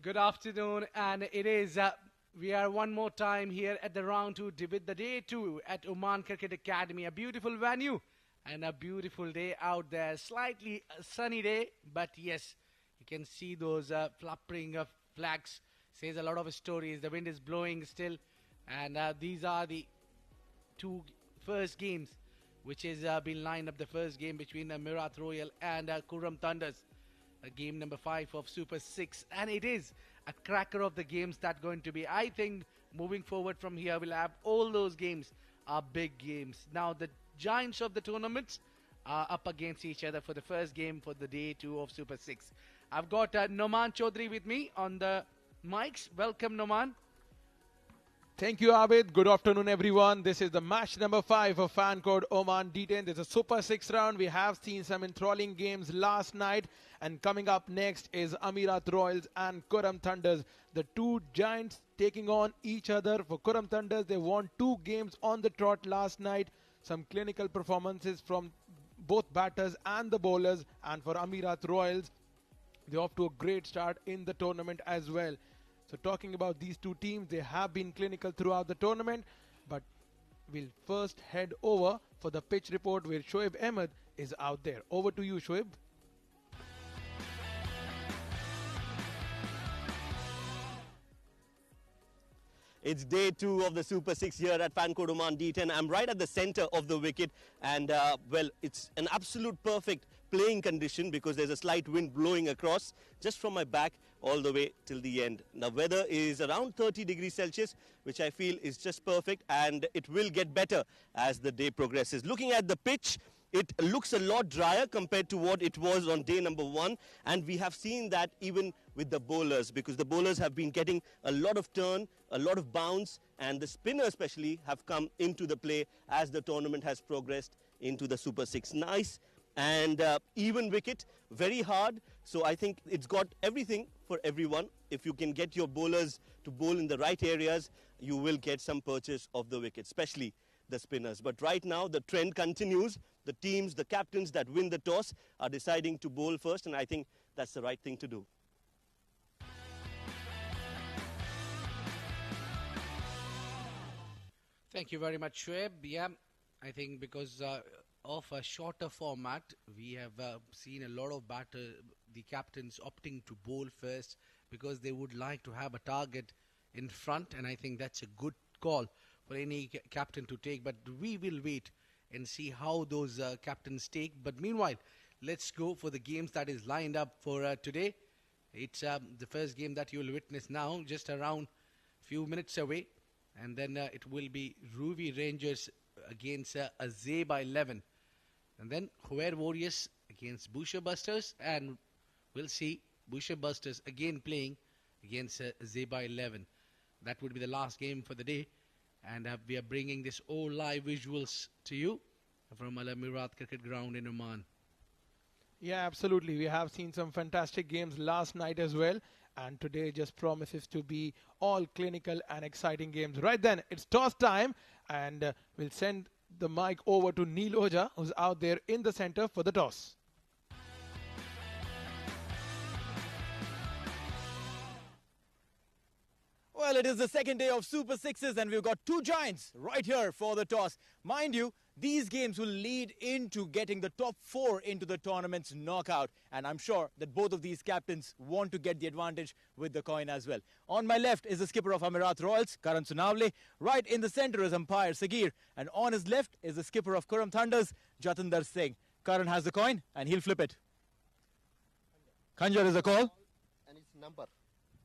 Good afternoon, and it is we are one more time here at the round two with the day two at Oman Cricket Academy. A beautiful venue and a beautiful day out there. Slightly sunny day, but yes, you can see those fluttering of flags. Says a lot of stories. The wind is blowing still, and these are the two first games, which has been lined up. The first game between Amerat Royal and Qurum Thunders. Game number 5 of Super 6, and it is a cracker of the games that going to be. I think moving forward from here, we'll have all those games are big games. Now the giants of the tournaments are up against each other for the first game for the day 2 of Super 6. I've got Noman Chaudhary with me on the mics. Welcome, Noman. Thank you, Abid. Good afternoon, everyone. This is the match number 5 of fan code Oman D10. There's a Super 6 round. We have seen some enthralling games last night. And coming up next is Amerat Royals and Qurum Thunders. The two giants taking on each other. For Qurum Thunders, they won 2 games on the trot last night. Some clinical performances from both batters and the bowlers. And for Amerat Royals, they're off to a great start in the tournament as well. So talking about these two teams, they have been clinical throughout the tournament. But we'll first head over for the pitch report where Shoaib Ahmed is out there. Over to you, Shoaib. It's day 2 of the Super 6 here at fan code Oman D10. I'm right at the center of the wicket, and well, it's an absolute perfect playing condition because there's a slight wind blowing across just from my back all the way till the end. Now weather is around 30 degrees Celsius, which I feel is just perfect, and it will get better as the day progresses. Looking at the pitch, it looks a lot drier compared to what it was on day number 1, and we have seen that even with the bowlers, because the bowlers have been getting a lot of turn, a lot of bounce, and the spinners especially have come into the play as the tournament has progressed into the Super 6. Nice and even wicket, very hard. So I think it's got everything for everyone. If you can get your bowlers to bowl in the right areas, you will get some purchase of the wicket, especially the spinners. But right now the trend continues. The teams, the captains that win the toss are deciding to bowl first, and I think that's the right thing to do. Thank you very much, Shoaib. Yeah, I think because of a shorter format, we have seen a lot of the captains opting to bowl first because they would like to have a target in front, and I think that's a good call for any captain to take. But we will wait and see how those captains take. But meanwhile, let's go for the games that is lined up for today. It's the first game that you will witness now, just around few minutes away. And then it will be Ruby Rangers against Azeba 11. And then Huer Warriors against Busher Busters. And we'll see Busher Busters again playing against Azeba 11. That would be the last game for the day. And we are bringing this all live visuals to you from Al Amerat Cricket Ground in Oman. Yeah, absolutely. We have seen some fantastic games last night as well. And today just promises to be all clinical and exciting games. Right then, it's toss time. And we'll send the mic over to Neil Oja, who's out there in the center for the toss. Well, it is the second day of Super Sixes and we've got two giants right here for the toss. Mind you, these games will lead into getting the top 4 into the tournament's knockout. And I'm sure that both of these captains want to get the advantage with the coin as well. On my left is the skipper of Amerat Royals, Karan Sunavle. Right in the center is umpire Sagir. And on his left is the skipper of Qurum Thunders, Jatinder Singh. Karan has the coin and he'll flip it. Khanjar is the call. And it's number.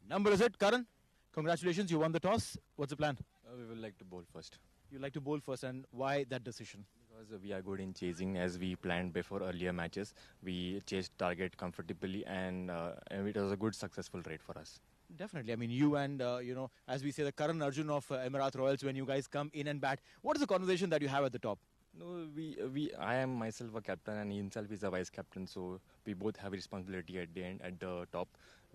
Number is it, Karan? Congratulations, you won the toss. What's the plan? We would like to bowl first. You like to bowl first, and why that decision? Because we are good in chasing as we planned before earlier matches. We chased target comfortably and it was a good successful rate for us. Definitely. I mean, you and, as we say, the Karan Arjun of Amerat Royals, when you guys come in and bat, what is the conversation that you have at the top? No, I am myself a captain and he himself is a vice captain, so we both have responsibility at the end, at the top.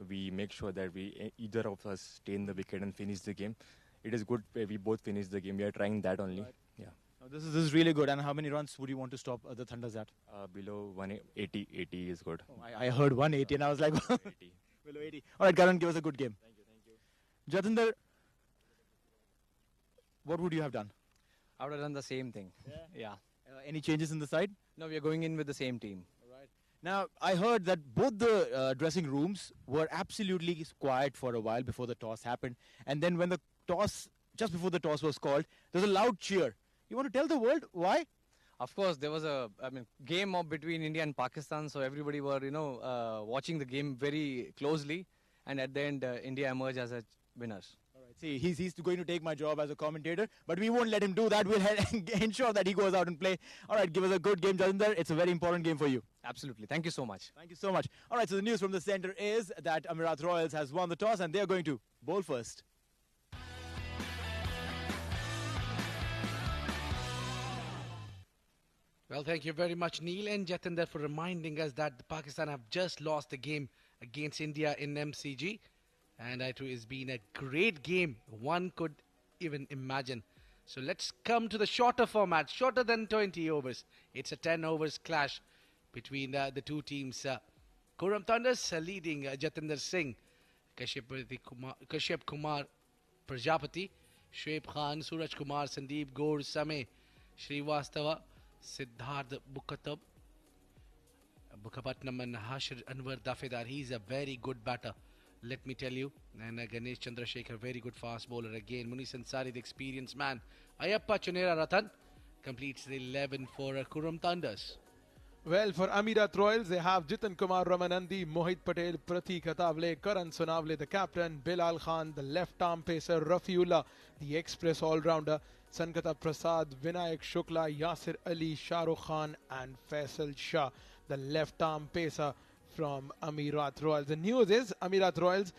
We make sure that either of us stay in the wicket and finish the game. It is good we both finish the game. We are trying that only. Right. Yeah. Now, this is really good. And how many runs would you want to stop the Thunders at? Below 180. 80 is good. Oh, I heard 180 and I was like, Below 80. All right, Karan, give us a good game. Thank you. Jatinder, what would you have done? I would have done the same thing. Yeah. Any changes in the side? No, we are going in with the same team. Now, I heard that both the dressing rooms were absolutely quiet for a while before the toss happened. And then when the toss, just before the toss was called, there was a loud cheer. You want to tell the world why? Of course, there was a game between India and Pakistan, so everybody were watching the game very closely, and at the end, India emerged as a winners. All right. See, he's going to take my job as a commentator, but we won't let him do that. We'll ensure that he goes out and play. All right, give us a good game, Jatinder. It's a very important game for you. Absolutely. Thank you so much. Thank you so much. All right, so the news from the center is that Amerat Royals has won the toss, and they're going to bowl first. Well, thank you very much, Neil and Jatinder, for reminding us that Pakistan have just lost the game against India in MCG. And it has been a great game, one could even imagine. So let's come to the shorter format, shorter than 20 overs. It's a 10 overs clash between the two teams. Qurum Thunders leading Jatinder Singh, Kashyap Kumar Prajapati, Shoaib Khan, Suraj Kumar, Sandeep Gaur, Same, Srivastava, Siddharth Bukapatnam and Hashir Anwar Dafedar. He's a very good batter, let me tell you. And Ganesh Chandrasekhar, very good fast bowler again. Munish Ansari, the experienced man. Ayappa Chunera Ratan completes the 11 for Qurum Thunders. Well, for Amerat Royals, they have Jitan Kumar Ramanandi, Mohit Patel, Pratik Atavale, Karan Sonavale, the captain, Bilal Khan, the left-arm pacer, Rafiullah, the express all-rounder, Sankata Prasad, Vinayak Shukla, Yasir Ali, Shahrukh Khan and Faisal Shah, the left-arm pacer from Amerat Royals. The news is Amerat Royals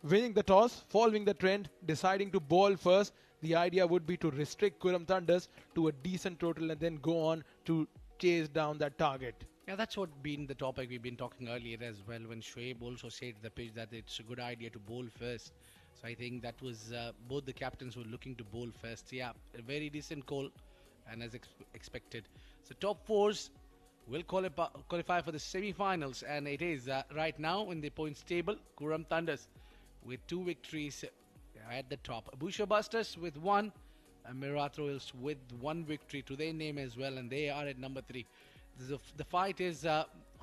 winning the toss, following the trend, deciding to bowl first. The idea would be to restrict Qurum Thunders to a decent total and then go on to chase down that target. Yeah, that's what been the topic we've been talking earlier as well, when Shoaib also said to the pitch that it's a good idea to bowl first. So I think that was both the captains were looking to bowl first. Yeah, a very decent call, and as expected. So top fours will qualify for the semi-finals, and it is right now in the points table, Qurum Thunders with 2 victories at the top. Busha Busters with 1, Amerat Royals with 1 victory to their name as well, and they are at number 3. The fight is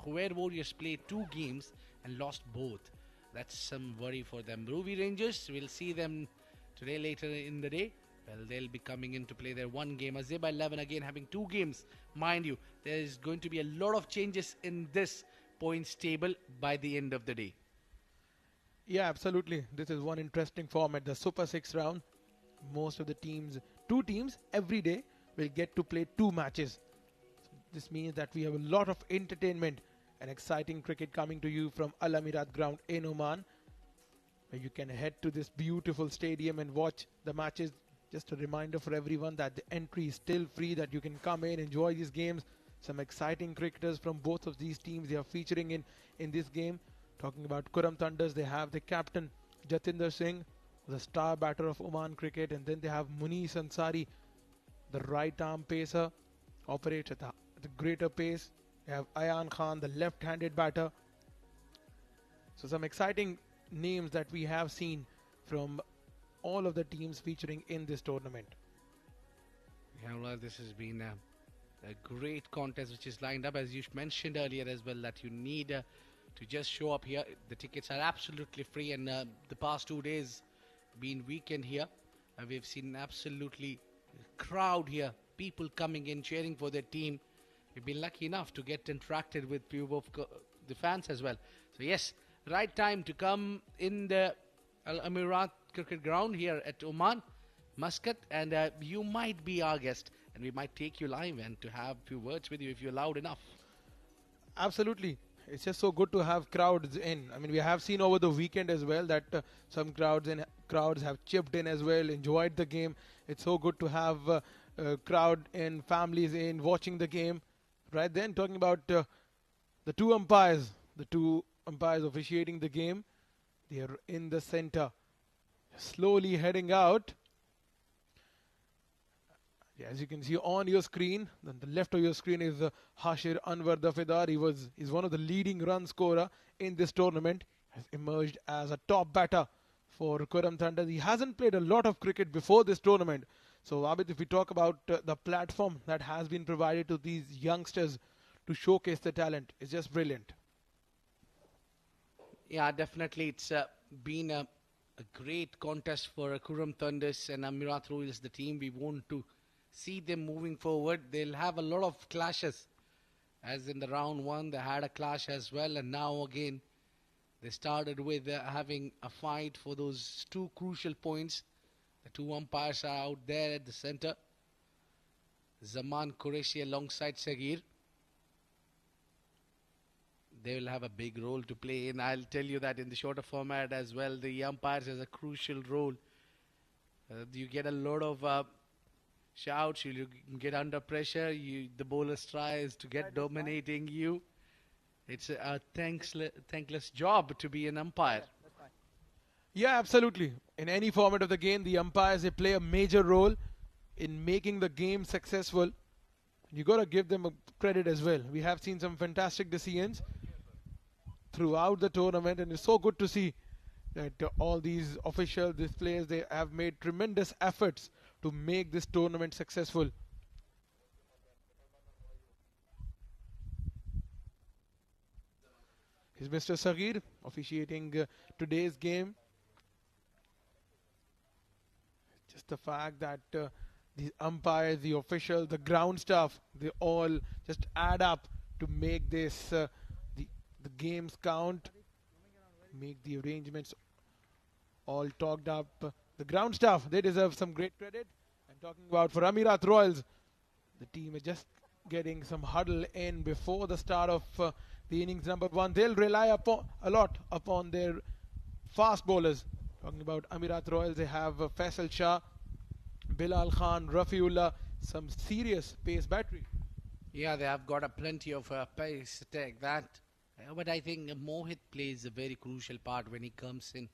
where Warriors played 2 games and lost both. That's some worry for them. Ruby Rangers, we'll see them today later in the day. Well, they'll be coming in to play their 1 game. Azeba 11 again having 2 games. Mind you, there is going to be a lot of changes in this points table by the end of the day. Yeah, absolutely. This is one interesting format, the Super 6 round. Most of the teams, 2 teams every day will get to play 2 matches. This means that we have a lot of entertainment and exciting cricket coming to you from Al Amirat ground in Oman, where you can head to this beautiful stadium and watch the matches. Just a reminder for everyone that the entry is still free, that you can come in, enjoy these games. Some exciting cricketers from both of these teams they are featuring in this game. Talking about Qurum Thunders, they have the captain Jatinder Singh, the star batter of Oman cricket, and then they have Munish Ansari, the right arm pacer, operates at the greater pace. They have Ayan Khan, the left-handed batter. So some exciting names that we have seen from all of the teams featuring in this tournament. Yeah, well, this has been a great contest which is lined up, as you mentioned earlier as well, that you need to just show up here. The tickets are absolutely free, and the past 2 days been weekend here. We've seen absolutely crowd here, people coming in, cheering for their team. We've been lucky enough to get interacted with few of the fans as well. So yes, right time to come in the Al Amirat cricket ground here at Oman, Muscat, and you might be our guest, and we might take you live and to have a few words with you if you're loud enough. Absolutely. It's just so good to have crowds in. I mean, we have seen over the weekend as well that some crowds have chipped in as well, enjoyed the game. It's so good to have crowd in, families in, watching the game. Right then, talking about the 2 umpires officiating the game. They are in the center, slowly heading out. As you can see on your screen, then the left of your screen is Hashir Anwar Dafedar. He's one of the leading run scorer in this tournament. has emerged as a top batter for Qurum Thunder. He hasn't played a lot of cricket before this tournament. So, Abid, if we talk about the platform that has been provided to these youngsters to showcase their talent, it's just brilliant. Yeah, definitely. It's been a great contest for Qurum Thunders and Amerat Royals, the team. We want to see them moving forward. They'll have a lot of clashes. As in the round one, they had a clash as well. And now again, they started with having a fight for those two crucial points. The two umpires are out there at the center. Zaman Qureshi alongside Sagir. They will have a big role to play, and I'll tell you that in the shorter format as well, the umpires has a crucial role. You get a lot of shouts, you get under pressure, the bowler tries to get dominating you. It's a thankless job to be an umpire. Yeah, absolutely. In any format of the game, the umpires, they play a major role in making the game successful. You got to give them a credit as well. We have seen some fantastic decisions throughout the tournament, and it's so good to see that all these officials, these players, they have made tremendous efforts to make this tournament successful. Here's Mr. Sagir officiating today's game. Just the fact that the umpires, the officials, the ground staff, they all just add up to make this the games count, make the arrangements all talked up. The ground staff, they deserve some great credit. I'm talking about for Amerat Royals. The team is just getting some huddle in before the start of the innings number one. They'll rely a lot upon their fast bowlers. Talking about Amerat Royals, they have Faisal Shah, Bilal Khan, Rafiullah, some serious pace battery. Yeah, they have got a plenty of pace to take that. But I think Mohit plays a very crucial part when he comes in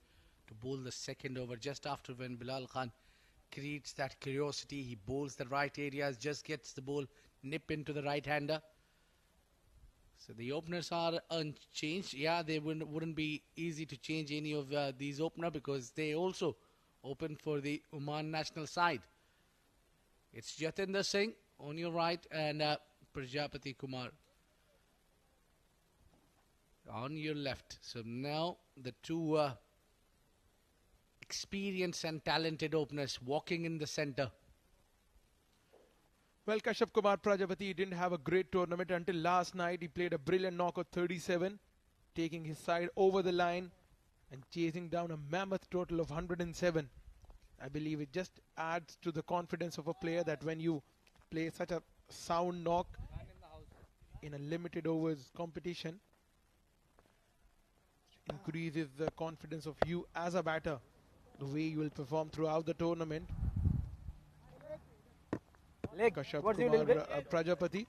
to bowl the second over just after when Bilal Khan creates that curiosity. He bowls the right areas, just gets the ball nip into the right-hander. So the openers are unchanged. Yeah, they wouldn't be easy to change any of these openers because they also open for the Oman national side. It's Jatinder Singh on your right and Prajapati Kumar on your left. So now the two experienced and talented openers walking in the center. Well, Kashyap Kumar Prajapati didn't have a great tournament until last night. He played a brilliant knock of 37, taking his side over the line and chasing down a mammoth total of 107. I believe it just adds to the confidence of a player that when you play such a sound knock in a limited overs competition, increases the confidence of you as a batter, the way you will perform throughout the tournament. Kashyap Kumar Prajapati,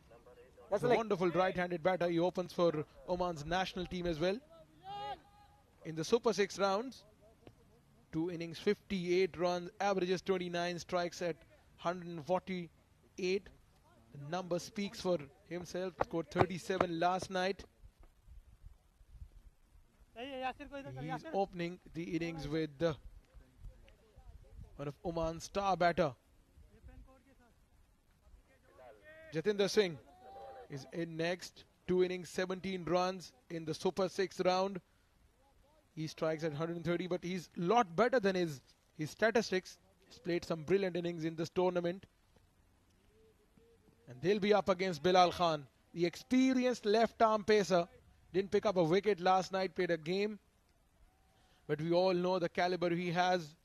a wonderful right-handed batter. He opens for Oman's national team as well. In the Super 6 rounds, 2 innings, 58 runs, averages 29, strikes at 148. The number speaks for himself. Scored 37 last night. He's opening the innings with one of Oman's star batter. Jatinder Singh is in next. 2 innings, 17 runs in the Super 6 round. He strikes at 130, but he's a lot better than his statistics. He's played some brilliant innings in this tournament. And they'll be up against Bilal Khan, the experienced left-arm pacer. Didn't pick up a wicket last night, played a game. But we all know the caliber he has,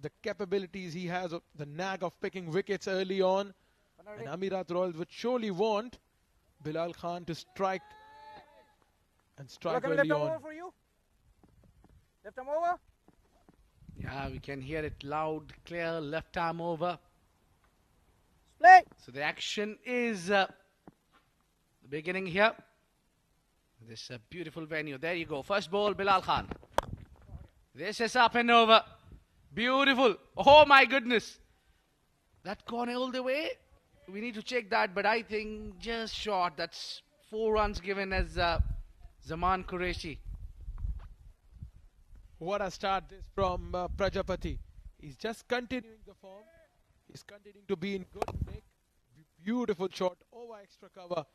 the capabilities he has, the knack of picking wickets early on. And Amerat Royals would surely want Bilal Khan to strike and strike early on. For you? Left arm over? Yeah, we can hear it loud, clear, left arm over. Play! So the action is beginning here. This beautiful venue. There you go. First ball, Bilal Khan. This is up and over. Beautiful. Oh my goodness. That gone all the way. We need to check that, but I think just short. That's 4 runs given as Zaman Qureshi. What a start this from Prajapati. He's just continuing the form. He's continuing to be in good nick. Beautiful shot over extra cover.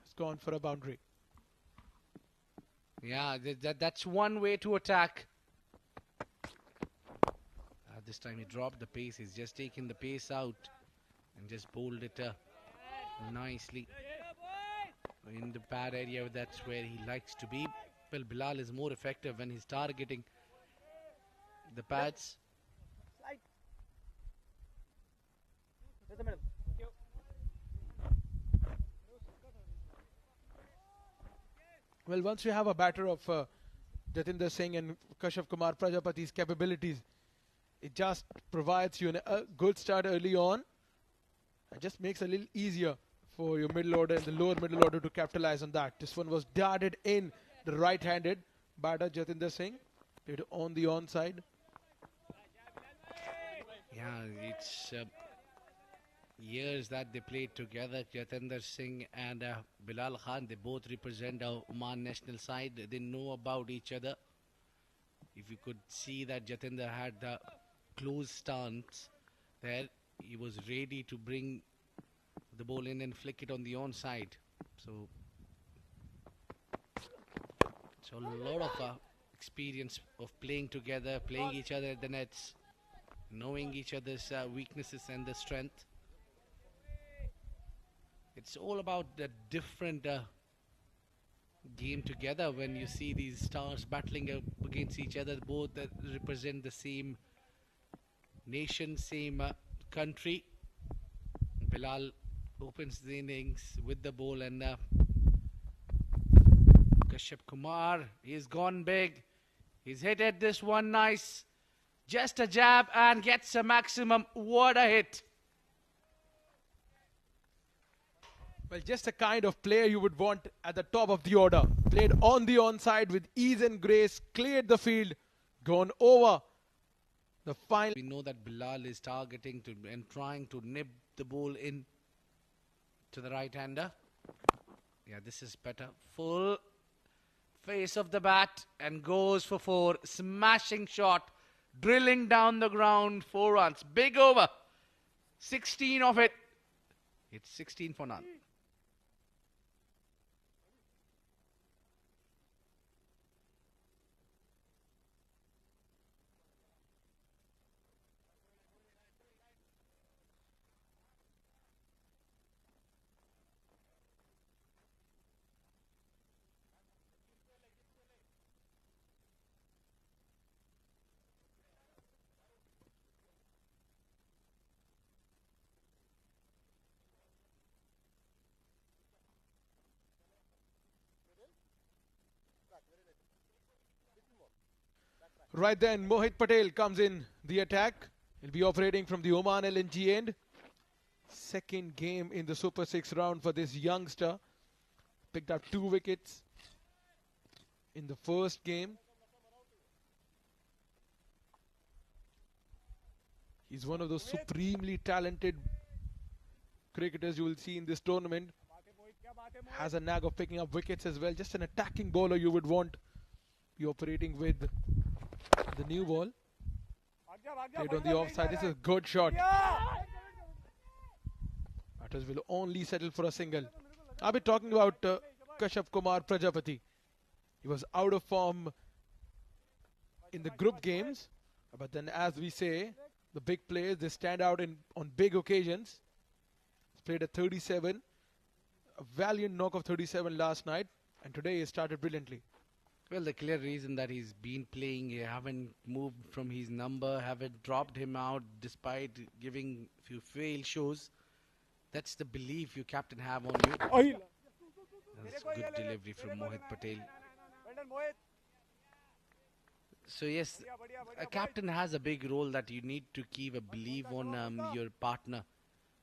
It's gone for a boundary. Yeah, that's one way to attack. This time he dropped the pace. He's just taken the pace out and just bowled it nicely in the pad area. That's where he likes to be. Well, Bilal is more effective when he's targeting the pads. Well, once you have a batter of Jatinder Singh and Kashyap Kumar Prajapati's capabilities, it just provides you a good start early on and just makes it a little easier for your middle order and the lower middle order to capitalize on that. This one was darted in the right-handed batter Jatinder Singh, played on the onside. Yeah, it's years that they played together. Jatinder Singh and Bilal Khan, they both represent our Oman national side. They know about each other. If you could see that Jatinder had the close stance there, he was ready to bring the ball in and flick it on the onside. So a lot of experience of playing together, playing each other at the nets, knowing each other's weaknesses and the strength. It's all about the different game together when you see these stars battling against each other. Both represent the same nation, same country. Bilal opens the innings with the ball, and Kashyap Kumar, he's gone big. He's hit at this one nice. Just a jab and gets a maximum. What a hit. Well, just the kind of player you would want at the top of the order. Played on the onside with ease and grace, cleared the field, gone over the final. We know that Bilal is targeting and trying to nib the ball in to the right-hander. Yeah, this is better. Full face of the bat and goes for 4. Smashing shot, drilling down the ground, 4 runs. Big over. 16 of it. It's 16 for none. Right then, Mohit Patel comes in the attack. He'll be operating from the Oman LNG end. Second game in the Super 6 round for this youngster. Picked up 2 wickets in the first game. He's one of those supremely talented cricketers you will see in this tournament. Has a knack of picking up wickets as well. Just an attacking bowler you would want. Be operating with the new ball. Played on the offside. This is a good shot. Batters will only settle for a single. I'll be talking about Kashyap Kumar Prajapati. He was out of form in the group games. But then, as we say, the big players, they stand out on big occasions. He's played at 37. A valiant knock of 37 last night. And today he started brilliantly. Well, the clear reason that he's been playing, you haven't moved from his number, haven't dropped him out despite giving few fail shows. That's the belief your captain have on you. That's good delivery from Mohit Patel. So yes, a captain has a big role that you need to keep a belief on your partner.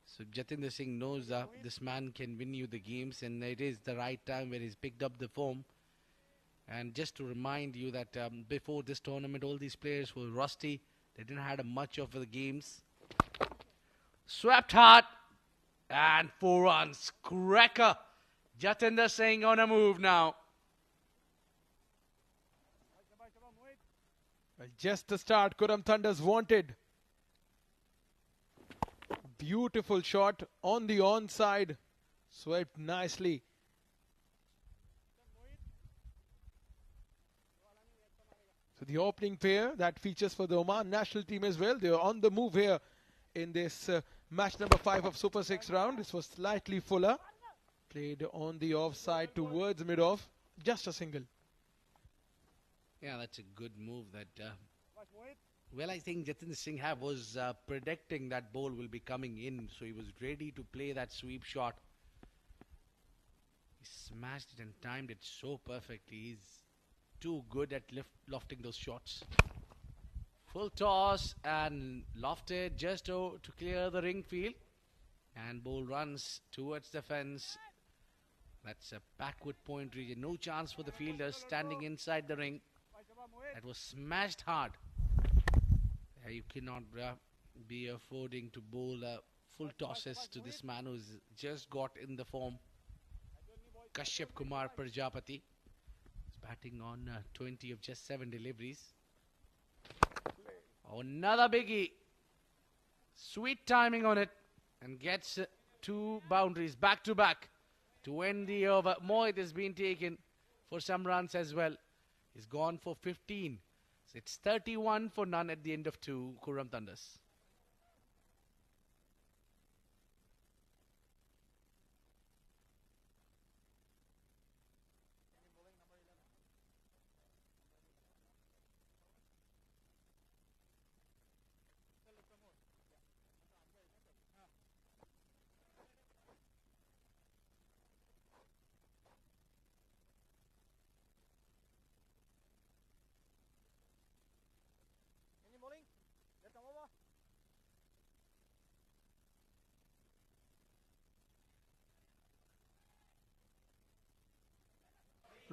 So Jatinder Singh knows this man can win you the games, and it is the right time where he's picked up the form. And just to remind you that before this tournament, all these players were rusty. They didn't have much of the games. Swept hard. And 4 runs. Cracker. Jatinder Singh on a move now. Well, just the start, Qurum Thunders wanted. Beautiful shot on the onside. Swept nicely. So the opening pair that features for the Oman national team as well. They are on the move here in this match number 5 of Super 6 round. This was slightly fuller. Played on the offside towards mid-off. Just a single. Yeah, that's a good move. That well, I think Jatin Singh was predicting that ball will be coming in, so he was ready to play that sweep shot. He smashed it and timed it so perfectly. He's too good at lofting those shots. Full toss and lofted just to clear the ring field. And ball runs towards the fence. That's a backward point region. No chance for the fielders standing inside the ring. That was smashed hard. You cannot be affording to bowl full tosses to this man who's just got in the form. Kashyap Kumar Prajapati is batting on 20 of just 7 deliveries. Oh, another biggie. Sweet timing on it and gets 2 boundaries back to back to end the over. Mohit has been taken for some runs as well. He's gone for 15. So it's 31 for none at the end of 2, Qurum Thunders.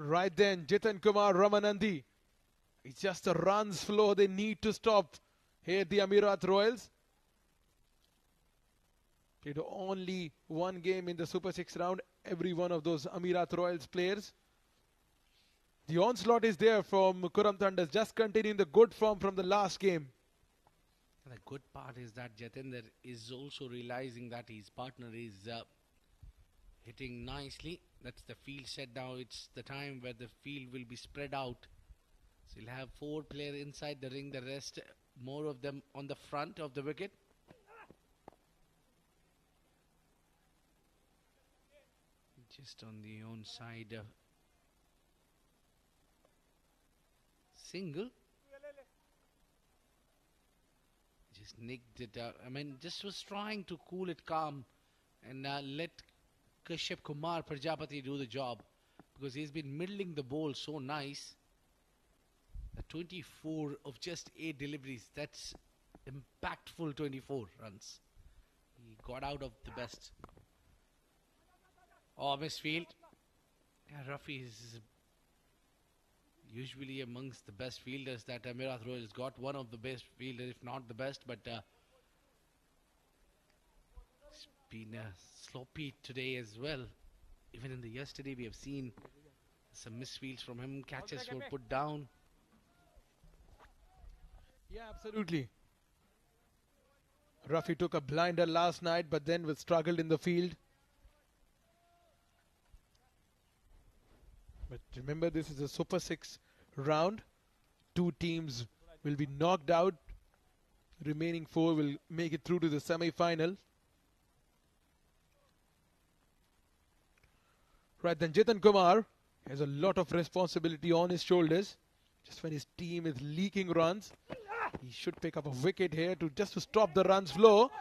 Right then, Jitan Kumar Ramanandi. It's just a runs flow they need to stop here at the Amerat Royals. Played only 1 game in the Super 6 round. Every one of those Amerat Royals players. The onslaught is there from Qurum Thunders, just continuing the good form from the last game. The good part is that Jatinder is also realizing that his partner is hitting nicely. That's the field set now. It's the time where the field will be spread out. So he'll have 4 players inside the ring, the rest, more of them on the front of the wicket. Just on the onside. Single. Just nicked it out. I mean, just was trying to cool it calm and let Kashyap Kumar Prajapati do the job, because he's been middling the ball so nice. 24 of just 8 deliveries. That's impactful 24 runs. He got out of the best. Oh, misfield. Yeah, Rafi is usually amongst the best fielders that Amerat Royals got. One of the best fielders, if not the best, but it's been sloppy today as well. Even in the yesterday, we have seen some misfields from him. Catches were put down. Yeah, absolutely. Rafi took a blinder last night, but then was struggled in the field. But remember, this is a Super 6 round. 2 teams will be knocked out. Remaining 4 will make it through to the semi-final. Right then, Jitan Kumar has a lot of responsibility on his shoulders. Just when his team is leaking runs, he should pick up a wicket here to stop the runs flow.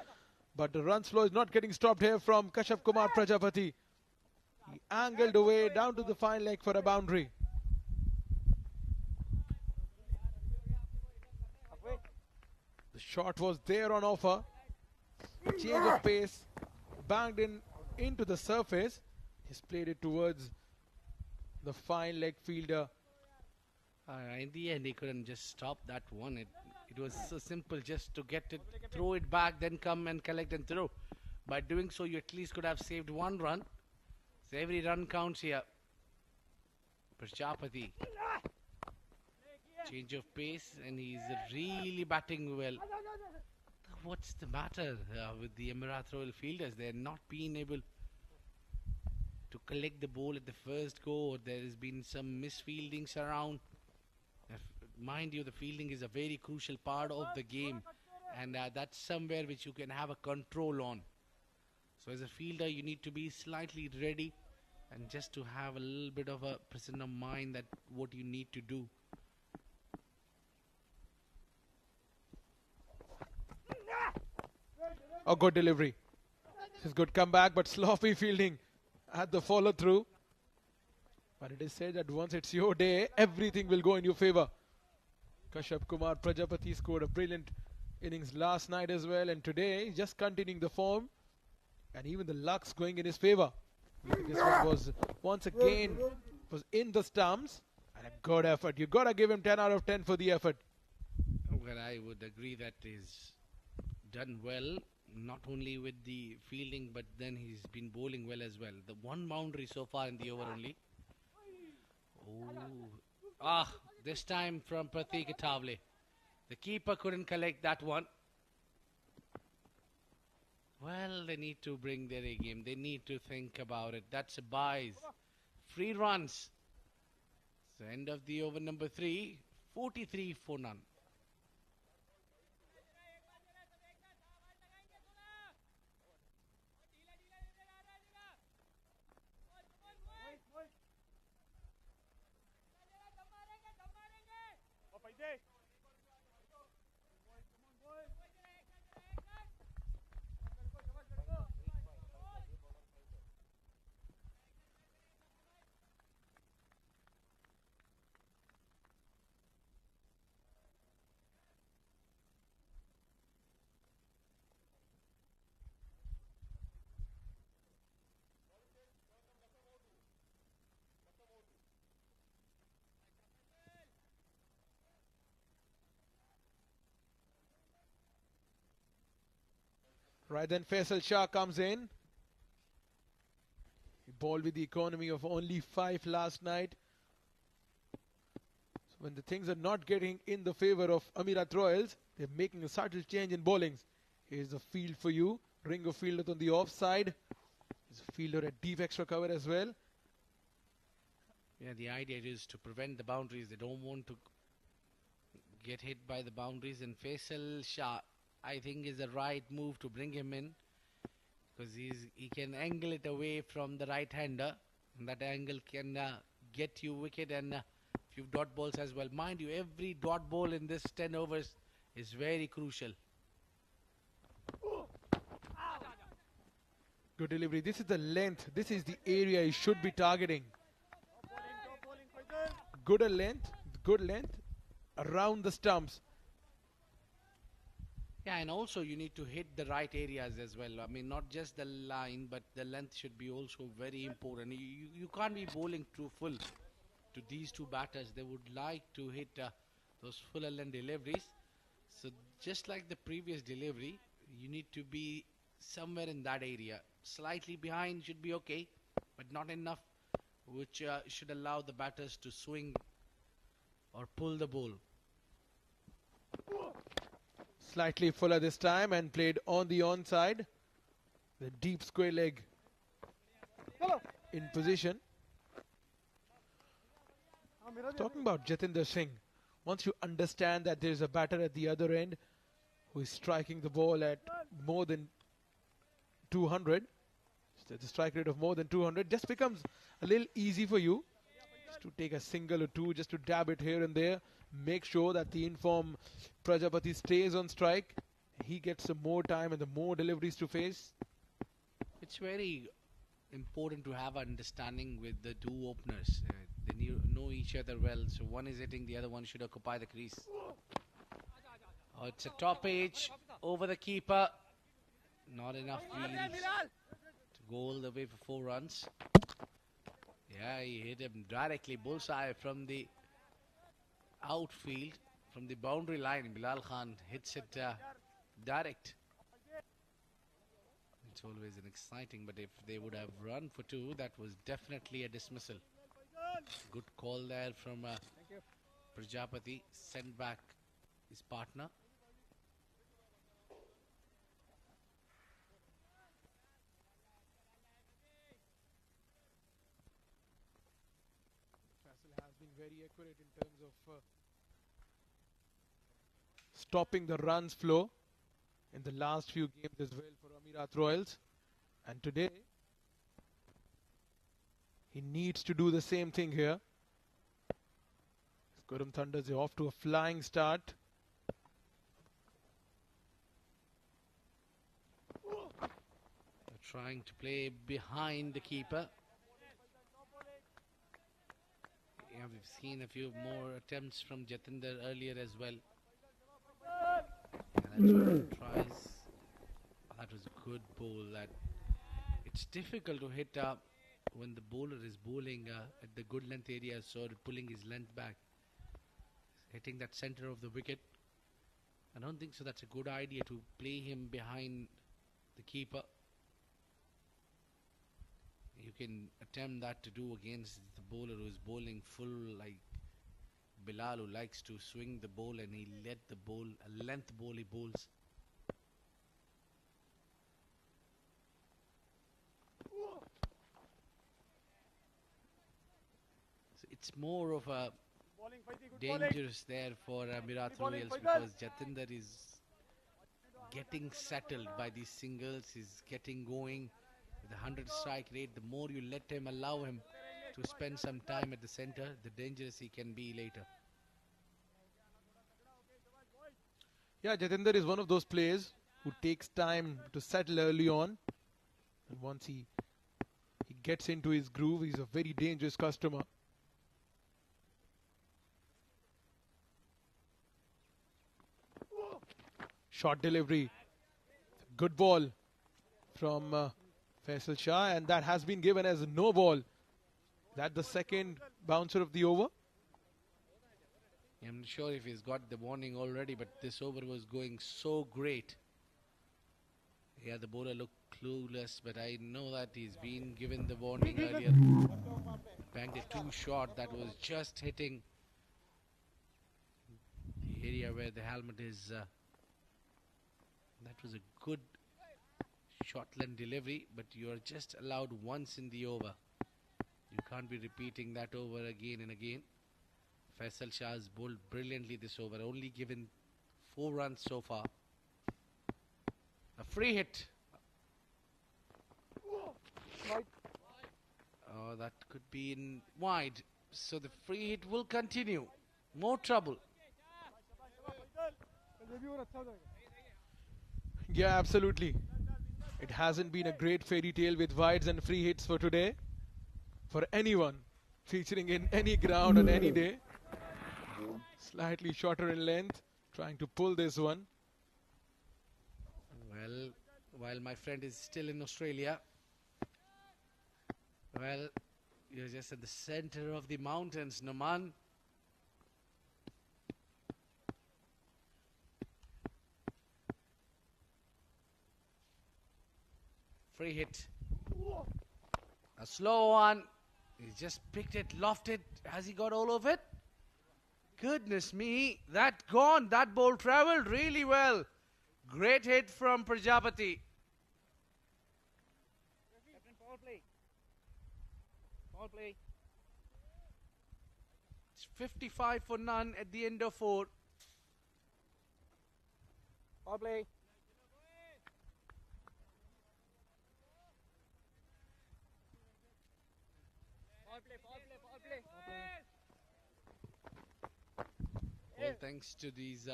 But the runs flow is not getting stopped here from Kashyap Kumar Prajapati. He angled away down to the fine leg for a boundary. The shot was there on offer. Change of pace, banged into the surface. He's played it towards the fine leg fielder. In the end, he couldn't just stop that one. It was so simple just to get it, throw it back, then come and collect and throw. By doing so, you at least could have saved 1 run. So every run counts here. Prajapati Change of pace, and he's really batting well. What's the matter with the Amerat Royal fielders? They're not being able to collect the ball at the first go. There has been some misfieldings around. Mind you, the fielding is a very crucial part of the game, and that's somewhere which you can have a control on. So as a fielder, you need to be slightly ready and just to have a little bit of a presence of mind that what you need to do. A good delivery. This is good comeback, but sloppy fielding at the follow through. But it is said that once it's your day, everything will go in your favor. Kashyap Kumar Prajapati scored a brilliant innings last night as well, and today he's just continuing the form, and even the luck's going in his favor. This one was once again was in the stumps, and a good effort. You gotta give him 10 out of 10 for the effort. Well, I would agree that is done well, not only with the fielding, but then he's been bowling well as well. The one boundary so far in the over only. Oh, this time from Pratik Atavale. The keeper couldn't collect that one. Well, they need to bring their A game. They need to think about it. That's a buys. Free runs. So end of the over number 3. 43 for none. Right then, Faisal Shah comes in. He bowled with the economy of only 5 last night. So when the things are not getting in the favor of Amerat Royals, they're making a subtle change in bowlings. Here's the field for you. Ringo fielded on the offside. There's a fielder at deep extra cover as well. Yeah, the idea is to prevent the boundaries. They don't want to get hit by the boundaries, and Faisal Shah, I think, is the right move to bring him in, because he can angle it away from the right hander, and that angle can get you wicket and a few dot balls as well. Mind you, every dot ball in this 10 overs is very crucial. Good delivery. This is the length. This is the area he should be targeting. Good length around the stumps. Yeah, and also you need to hit the right areas as well. I mean, not just the line, but the length should be also very important. You can't be bowling too full to these two batters. They would like to hit those fuller length deliveries. So just like the previous delivery, you need to be somewhere in that area. Slightly behind should be okay, but not enough, which should allow the batters to swing or pull the ball. Slightly fuller this time and played on the onside. The deep square leg in position. Talking about Jatinder Singh, once you understand that there is a batter at the other end who is striking the ball at more than 200, the strike rate of more than 200, just becomes a little easy for you just to take a single or two, just to dab it here and there. Make sure that the informed Prajapati stays on strike. He gets some more time and the more deliveries to face. It's very important to have understanding with the two openers. They know each other well, so one is hitting, the other one should occupy the crease. Oh, it's a top edge over the keeper. Not enough wheels to go all the way for 4 runs. Yeah, he hit him directly, bullseye from the outfield, from the boundary line. Bilal Khan hits it direct. It's always an exciting, but if they would have run for 2, that was definitely a dismissal. Good call there from Prajapati sent back his partner. Faisal has been very accurate in terms of stopping the runs flow in the last few games as well for Amerat Royals. And today, he needs to do the same thing here. Qurum Thunders are off to a flying start. They're trying to play behind the keeper. Yeah, we've seen a few more attempts from Jatinder earlier as well. Yeah, that's what he tries. That was a good ball. It's difficult to hit when the bowler is bowling at the good length area, so pulling his length back, hitting that center of the wicket. I don't think so. That's a good idea to play him behind the keeper. You can attempt that to do against the bowler who is bowling full, like Bilal, who likes to swing the ball, and he let the ball, a length ball he bowls. So it's more of a dangerous there for Amerat Royals because Jatinder is getting settled by these singles. He's getting going with a 100 strike rate. The more you let him, allow him to spend some time at the center, the dangerous he can be later. Yeah, Jatinder is one of those players who takes time to settle early on. And once he gets into his groove, he's a very dangerous customer. Short delivery. Good ball from Faisal Shah, and that has been given as a no ball. That the second bouncer of the over. I'm not sure if he's got the warning already, but this over was going so great. Yeah, the bowler looked clueless, but I know that he's been given the warning earlier. Banged it too short. That was just hitting the area where the helmet is. That was a good short-length delivery, but you are just allowed once in the over. You can't be repeating that over again and again. Faisal Shah has bowled brilliantly this over, only given 4 runs so far. A free hit. Oh, that could be in wide. So the free hit will continue. More trouble. Yeah, absolutely. It hasn't been a great fairy tale with wides and free hits for today. For anyone featuring in any ground on any day. Slightly shorter in length, trying to pull this one. Well, while my friend is still in Australia, well, you're just at the center of the mountains, Noman. Free hit. A slow one. He's just picked it, lofted. Has he got all of it? Goodness me. That gone. That ball traveled really well. Great hit from Prajapati. Captain, power play. Power play. It's 55 for none at the end of 4. Power play. Power play, power play, power play. All thanks to these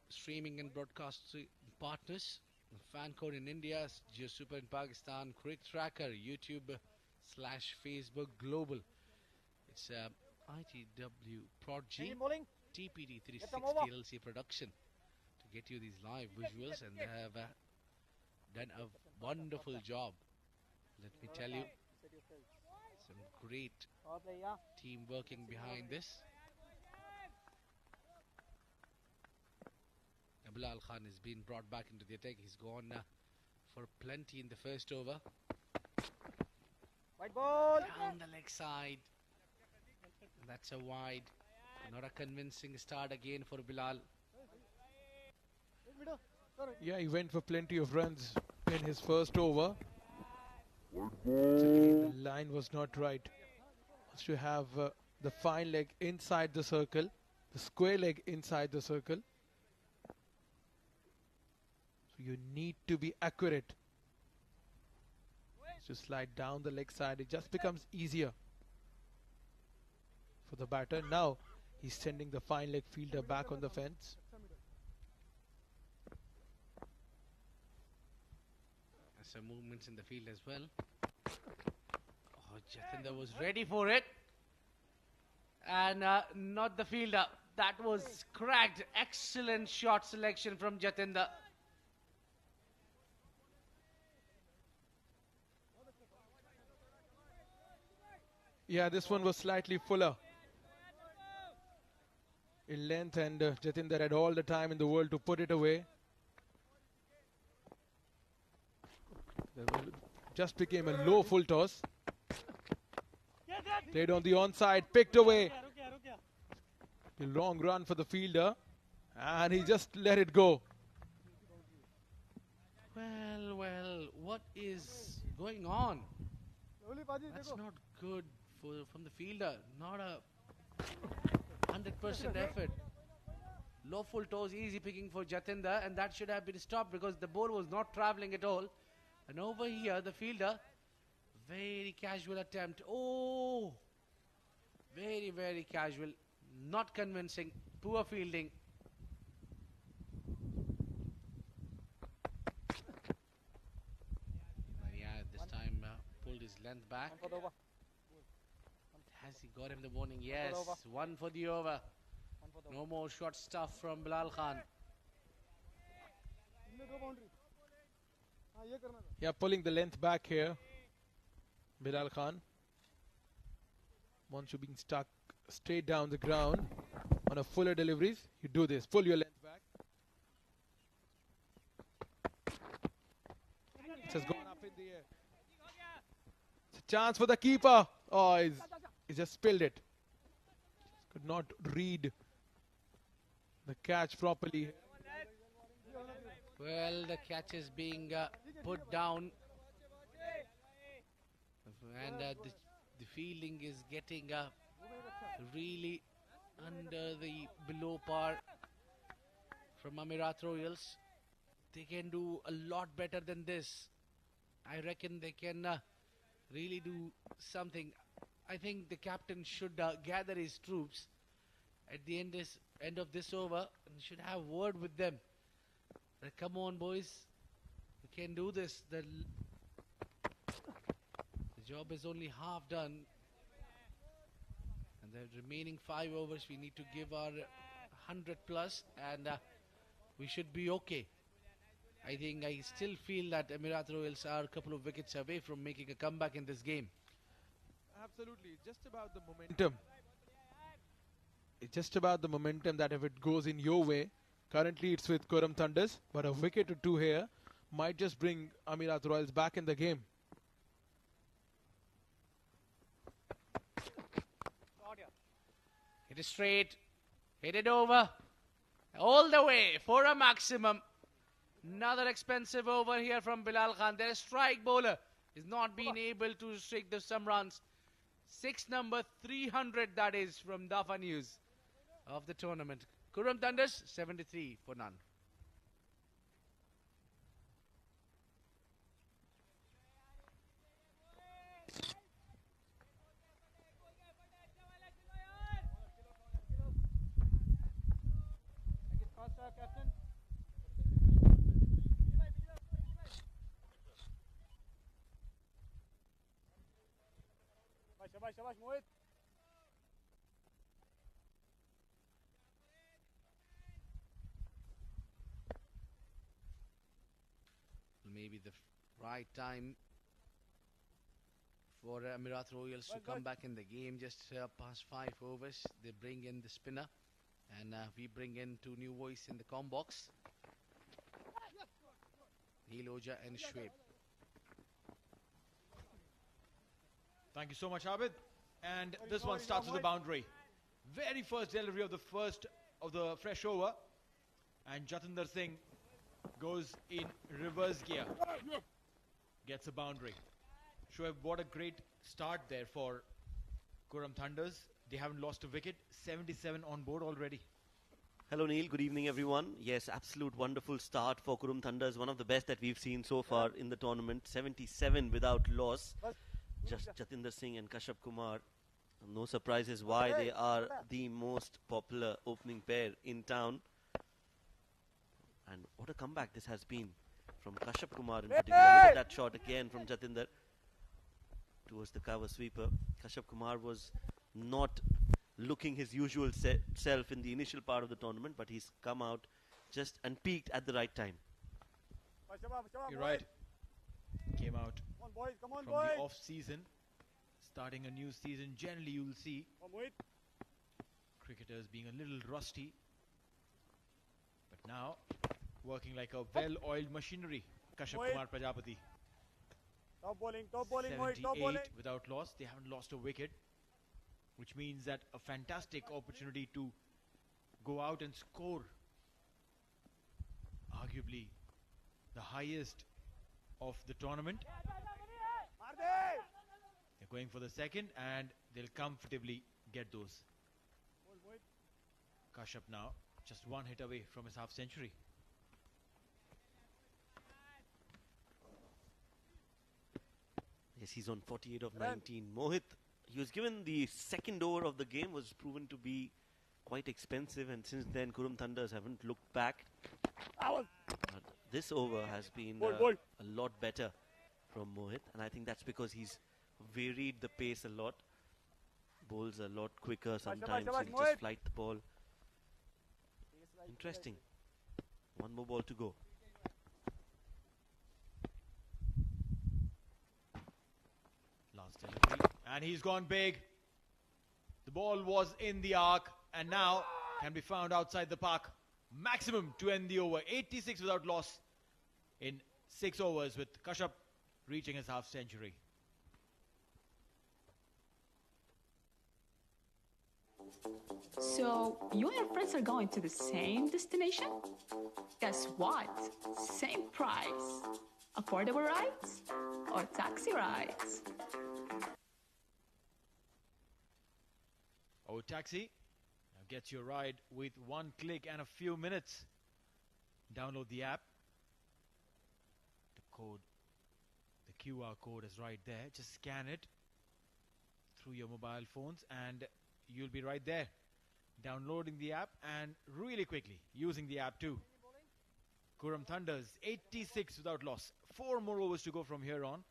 streaming and broadcasting partners. Fan code in India, Jio Super in Pakistan, CricTracker, YouTube/Facebook Global. It's ITW Prodigy, TPD 360 LLC production to get you these live visuals, and they have done a wonderful job. Let me tell you, some great team working behind this. Bilal Khan has been brought back into the attack. He's gone for plenty in the first over. White ball. Down the leg side. That's a wide. Not a convincing start again for Bilal. Yeah, he went for plenty of runs in his first over. Again, the line was not right. Wants to have the fine leg inside the circle, the square leg inside the circle. So you need to be accurate. To slide down the leg side, it just becomes easier for the batter. Now he's sending the fine leg fielder back on the fence. Some movements in the field as well. Oh, Jatinder was ready for it. And not the fielder. That was cracked. Excellent shot selection from Jatinder. Yeah, this one was slightly fuller in length, and Jatinder had all the time in the world to put it away. Just became a low full toss. Played on the onside, picked away. The long run for the fielder, and he just let it go. Well, what is going on? That's not good from the fielder. Not a 100% effort. Low full toes, easy picking for Jatinder, and that should have been stopped because the ball was not traveling at all. And over here, the fielder, very casual attempt. Oh, very, very casual. Not convincing. Poor fielding. Yeah, this time pulled his length back. Has he got him the warning? Yes, one for the over. No more short stuff from Bilal Khan. Yeah, pulling the length back here. Bilal Khan. Once you're being stuck straight down the ground on a fuller deliveries, you do this. Pull your length back. It has gone up in the air. It's a chance for the keeper. Oh, he just spilled it. Could not read the catch properly. Well, the catch is being put down. And the fielding is getting really under the below par from Amerat Royals. They can do a lot better than this. I reckon they can really do something. I think the captain should gather his troops at the end of this over and should have word with them. Come on, boys. We can do this. The job is only half done. And the remaining 5 overs, we need to give our 100 plus, and we should be okay. I still feel that Amerat Royals are a couple of wickets away from making a comeback in this game. Absolutely. It's just about the momentum. It's just about the momentum that if it goes in your way, currently it's with Qurum Thunders, but a wicket or two here might just bring Amerat Royals back in the game. Hit it straight, hit it over, all the way for a maximum. Another expensive over here from Bilal Khan. Their strike bowler is not being able to strike some runs. 6 number 300, that is, from Dafa News of the tournament. Qurum Thunders, 73 for none. Shabash, Mohit. Maybe the right time for Amerat Royals to come back in the game. Just past 5 overs, they bring in the spinner, and we bring in 2 new voices in the com box, Neil Oja and Shweb. Thank you so much, Abid. And this one starts with a boundary. Very first delivery of the fresh over. And Jatinder Singh goes in reverse gear. Gets a boundary. Shoaib, what a great start there for Qurum Thunders. They haven't lost a wicket. 77 on board already. Hello Neil, good evening everyone. Yes, absolute wonderful start for Qurum Thunders. One of the best that we've seen so far in the tournament. 77 without loss. Just Jatinder Singh and Kashyap Kumar. No surprises why they are the most popular opening pair in town. And what a comeback this has been from Kashyap Kumar in particular. Look at that shot again from Jatinder towards the cover sweeper. Kashyap Kumar was not looking his usual self in the initial part of the tournament, but he's come out just and peaked at the right time. You're right. Came out from the off-season. Starting a new season, generally you'll see cricketers being a little rusty. But now, working like a well-oiled machinery. Kashyap Kumar Prajapati. Top bowling, 78 without loss. They haven't lost a wicket, which means that a fantastic opportunity to go out and score. Arguably the highest of the tournament. They're going for the second and they'll comfortably get those. Kashyap now just one hit away from his half century. Yes, he's on 48 of 19. Mohit, he was given the second over of the game, was proven to be quite expensive, and since then Qurum Thunders haven't looked back. But this over has been a lot better from Mohit, and I think that's because he's varied the pace a lot. Bowls a lot quicker sometimes, he'll just flight the ball. Interesting. One more ball to go. Last delivery, and he's gone big. The ball was in the arc and now can be found outside the park. Maximum to end the over. 86 without loss in 6 overs, with Kashyap reaching his half century. So, you and your friends are going to the same destination? Guess what? Same price. Affordable rides or taxi rides? Oh, taxi now gets your ride with one click and a few minutes. Download the app. The QR code is right there. Just scan it through your mobile phones and you'll be right there. Downloading the app and really quickly using the app too. Qurum Thunders 86 without loss. 4 more overs to go from here on.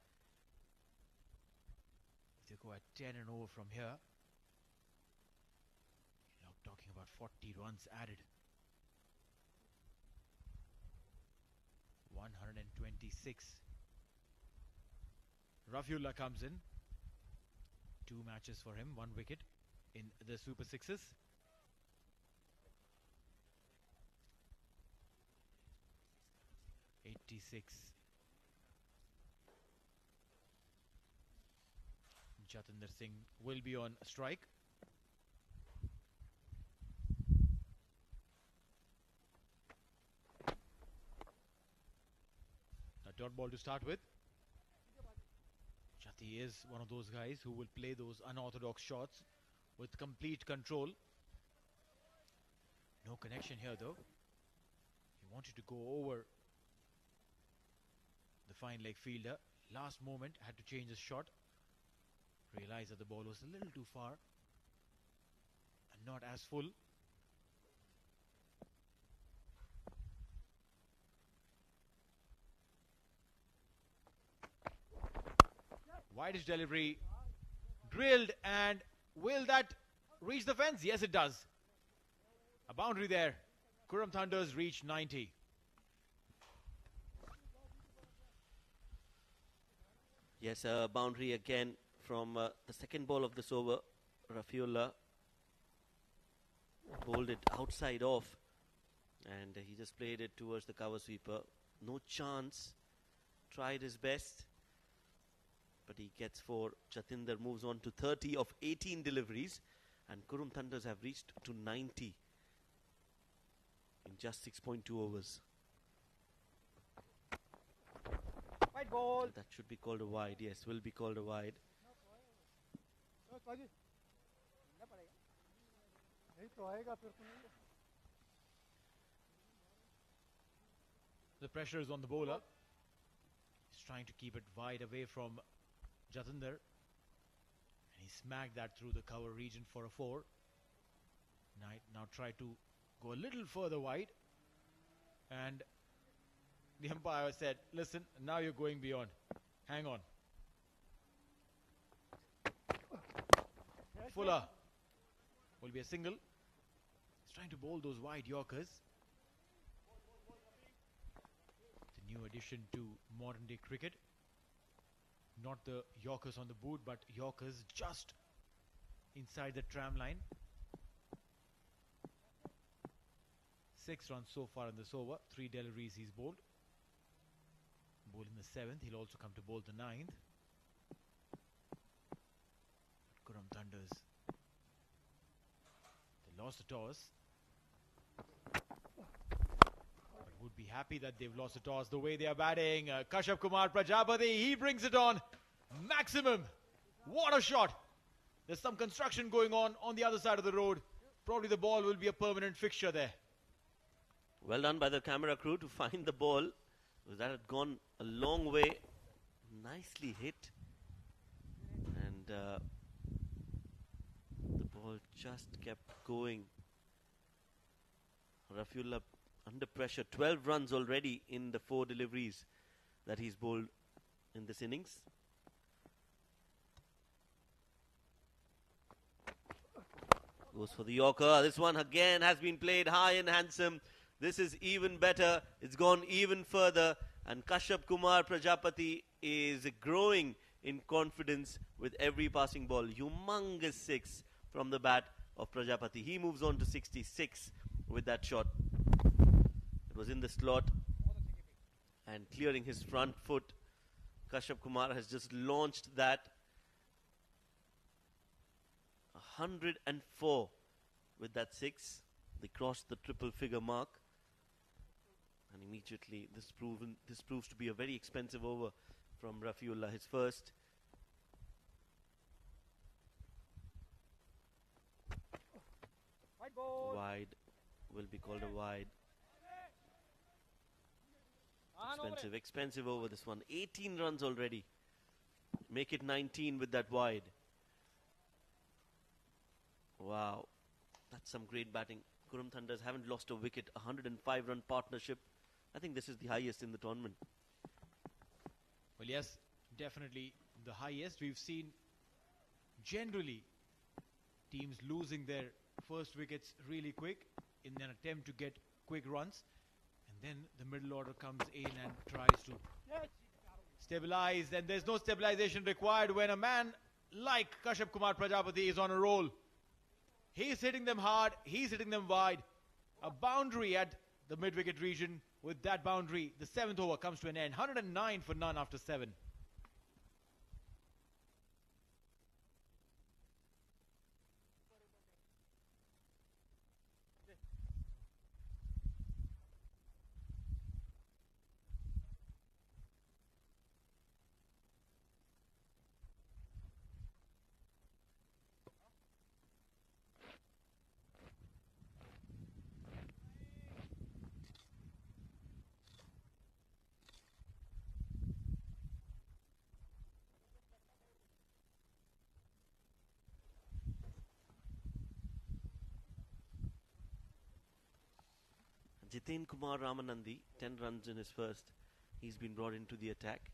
If they go at 10 and over from here, you're now talking about 40 runs added. 126. Rafiullah comes in. 2 matches for him, 1 wicket in the Super Sixes. Jatinder Singh will be on strike. A dot ball to start with. Jati is one of those guys who will play those unorthodox shots with complete control. No connection here though. He wanted to go over the fine leg fielder. Last moment had to change his shot. Realized that the ball was a little too far and not as full. Widest delivery, drilled, and will that reach the fence? Yes, it does. A boundary there. Qurum Thunders reach 90. Yes, a boundary again from the second ball of this over. Rafiullah bowled it outside off and he just played it towards the cover sweeper. No chance. Tried his best, but he gets 4. Jatinder moves on to 30 of 18 deliveries. And Qurum Thunders have reached to 90 in just 6.2 overs. White ball. That should be called a wide. Yes, will be called a wide. The pressure is on the bowler. He's trying to keep it wide away from Jatinder. And he smacked that through the cover region for a 4. Knight now try to go a little further wide. And the umpire said, listen, now you're going beyond. Hang on. Fuller will be a single. He's trying to bowl those wide Yorkers. It's a new addition to modern day cricket. Not the Yorkers on the boot, but Yorkers just inside the tram line. 6 runs so far in this over. 3 deliveries he's bowled. Bowl in the 7th. He'll also come to bowl the 9th. Qurum Thunders. They lost the toss. But would be happy that they've lost the toss the way they are batting. Kashyap Kumar Prajapati, he brings it on. Maximum. What a shot. There's some construction going on the other side of the road. Probably the ball will be a permanent fixture there. Well done by the camera crew to find the ball. That had gone a long way. Nicely hit. And the ball just kept going. Rafiullah under pressure. 12 runs already in the 4 deliveries that he's bowled in this innings. Goes for the Yorker. This one again has been played high and handsome. This is even better. It's gone even further. And Kashyap Kumar Prajapati is growing in confidence with every passing ball. Humongous 6 from the bat of Prajapati. He moves on to 66 with that shot. It was in the slot. And clearing his front foot. Kashyap Kumar has just launched that. 104 with that 6. They crossed the triple figure mark. And immediately this proves to be a very expensive over from Rafiullah, his first. White ball. Wide will be called a wide. Expensive over this one. 18 runs already. Make it 19 with that wide. Wow. That's some great batting. Qurum Thunders haven't lost a wicket. 105 run partnership. I think this is the highest in the tournament. Well, yes, definitely the highest. We've seen generally teams losing their first wickets really quick in an attempt to get quick runs. And then the middle order comes in and tries to stabilize. And there's no stabilization required when a man like Kashyap Kumar Prajapati is on a roll. He's hitting them hard. He's hitting them wide. A boundary at the mid-wicket region. With that boundary, the 7th over comes to an end. 109 for none after 7. Jiten Kumar Ramanandi, 10 runs in his first. He's been brought into the attack.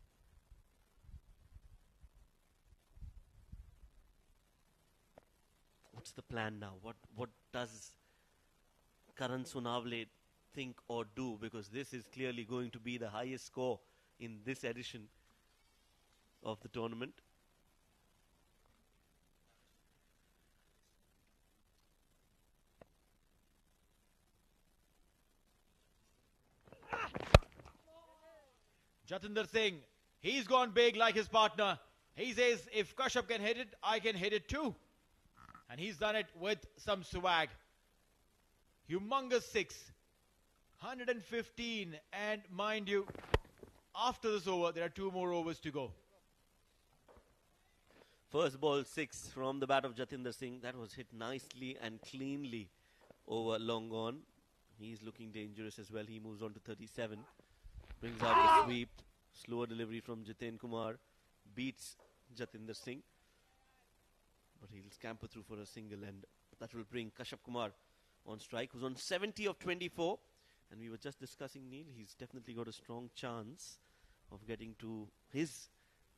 What's the plan now? What does Karan Sonavle think or do? Because this is clearly going to be the highest score in this edition of the tournament. Jatinder Singh, he's gone big like his partner. He says, if Kashyap can hit it, I can hit it too. And he's done it with some swag. Humongous 6. 115. And mind you, after this over, there are 2 more overs to go. First ball 6 from the bat of Jatinder Singh. That was hit nicely and cleanly over long on. He's looking dangerous as well. He moves on to 37. Brings out the sweep. Slower delivery from Jiten Kumar. Beats Jatinder Singh. But he'll scamper through for a single, and that will bring Kashyap Kumar on strike, who's on 70 of 24. And we were just discussing, Neil, he's definitely got a strong chance of getting to his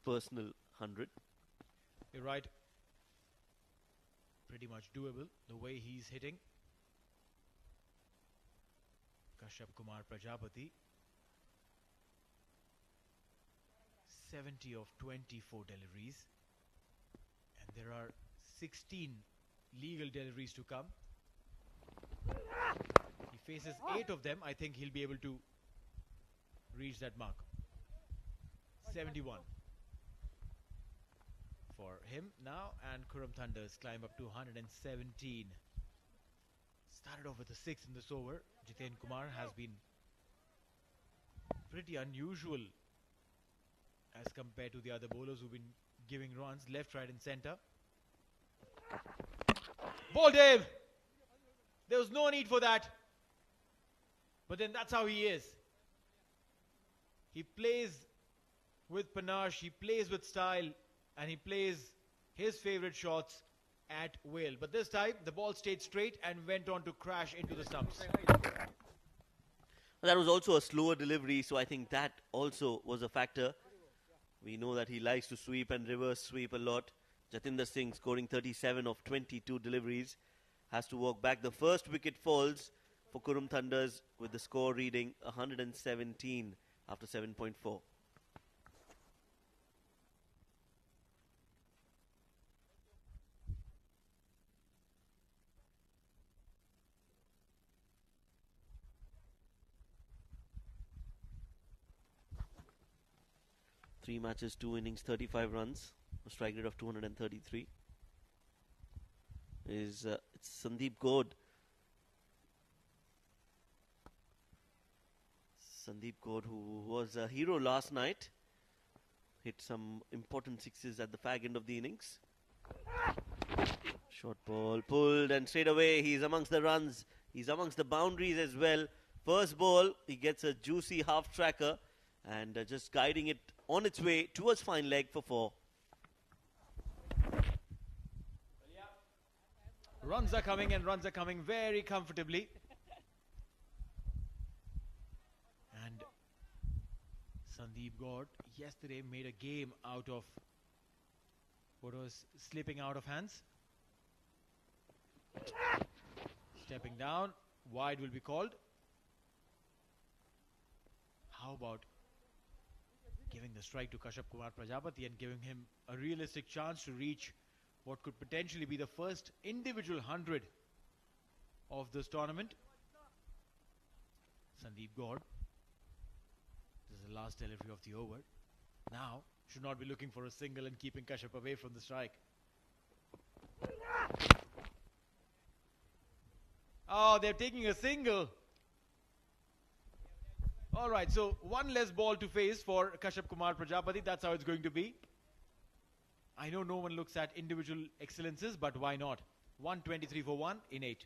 personal 100. You're right. Pretty much doable the way he's hitting. Kashyap Kumar Prajapati. 70 of 24 deliveries. And there are 16 legal deliveries to come. He faces 8 of them. I think he'll be able to reach that mark. 71 for him now, and Qurum Thunders climb up to 117. Started off with a 6 in this over. Jiten Kumar has been pretty unusual as compared to the other bowlers who've been giving runs left, right and centre. Ball Dave! There was no need for that. But then that's how he is. He plays with panache, he plays with style, and he plays his favourite shots at will. But this time, the ball stayed straight and went on to crash into the stumps. That was also a slower delivery, so I think that also was a factor. We know that he likes to sweep and reverse sweep a lot. Jatinder Singh scoring 37 of 22 deliveries. Has to walk back. The first wicket falls for Qurum Thunders with the score reading 117 after 7.4. Three matches, 2 innings, 35 runs. A strike rate of 233. It's Sandeep Gaud. Sandeep Gaud, who was a hero last night, hit some important sixes at the fag end of the innings. Short ball pulled, and straight away he's amongst the runs. He's amongst the boundaries as well. First ball, he gets a juicy half tracker and just guiding it on its way towards fine leg for 4. Runs are coming, and runs are coming very comfortably. And Sandeep Gaud yesterday made a game out of what was slipping out of hands. Stepping down, wide will be called. How about giving the strike to Kashyap Kumar Prajapati and giving him a realistic chance to reach what could potentially be the first individual 100 of this tournament. Sandeep Gaud. This is the last delivery of the over. Now, should not be looking for a single and keeping Kashyap away from the strike. Oh, they're taking a single. Alright, so one less ball to face for Kashyap Kumar Prajapati. That's how it's going to be. I know no one looks at individual excellences, but why not? 123 for 1 in 8.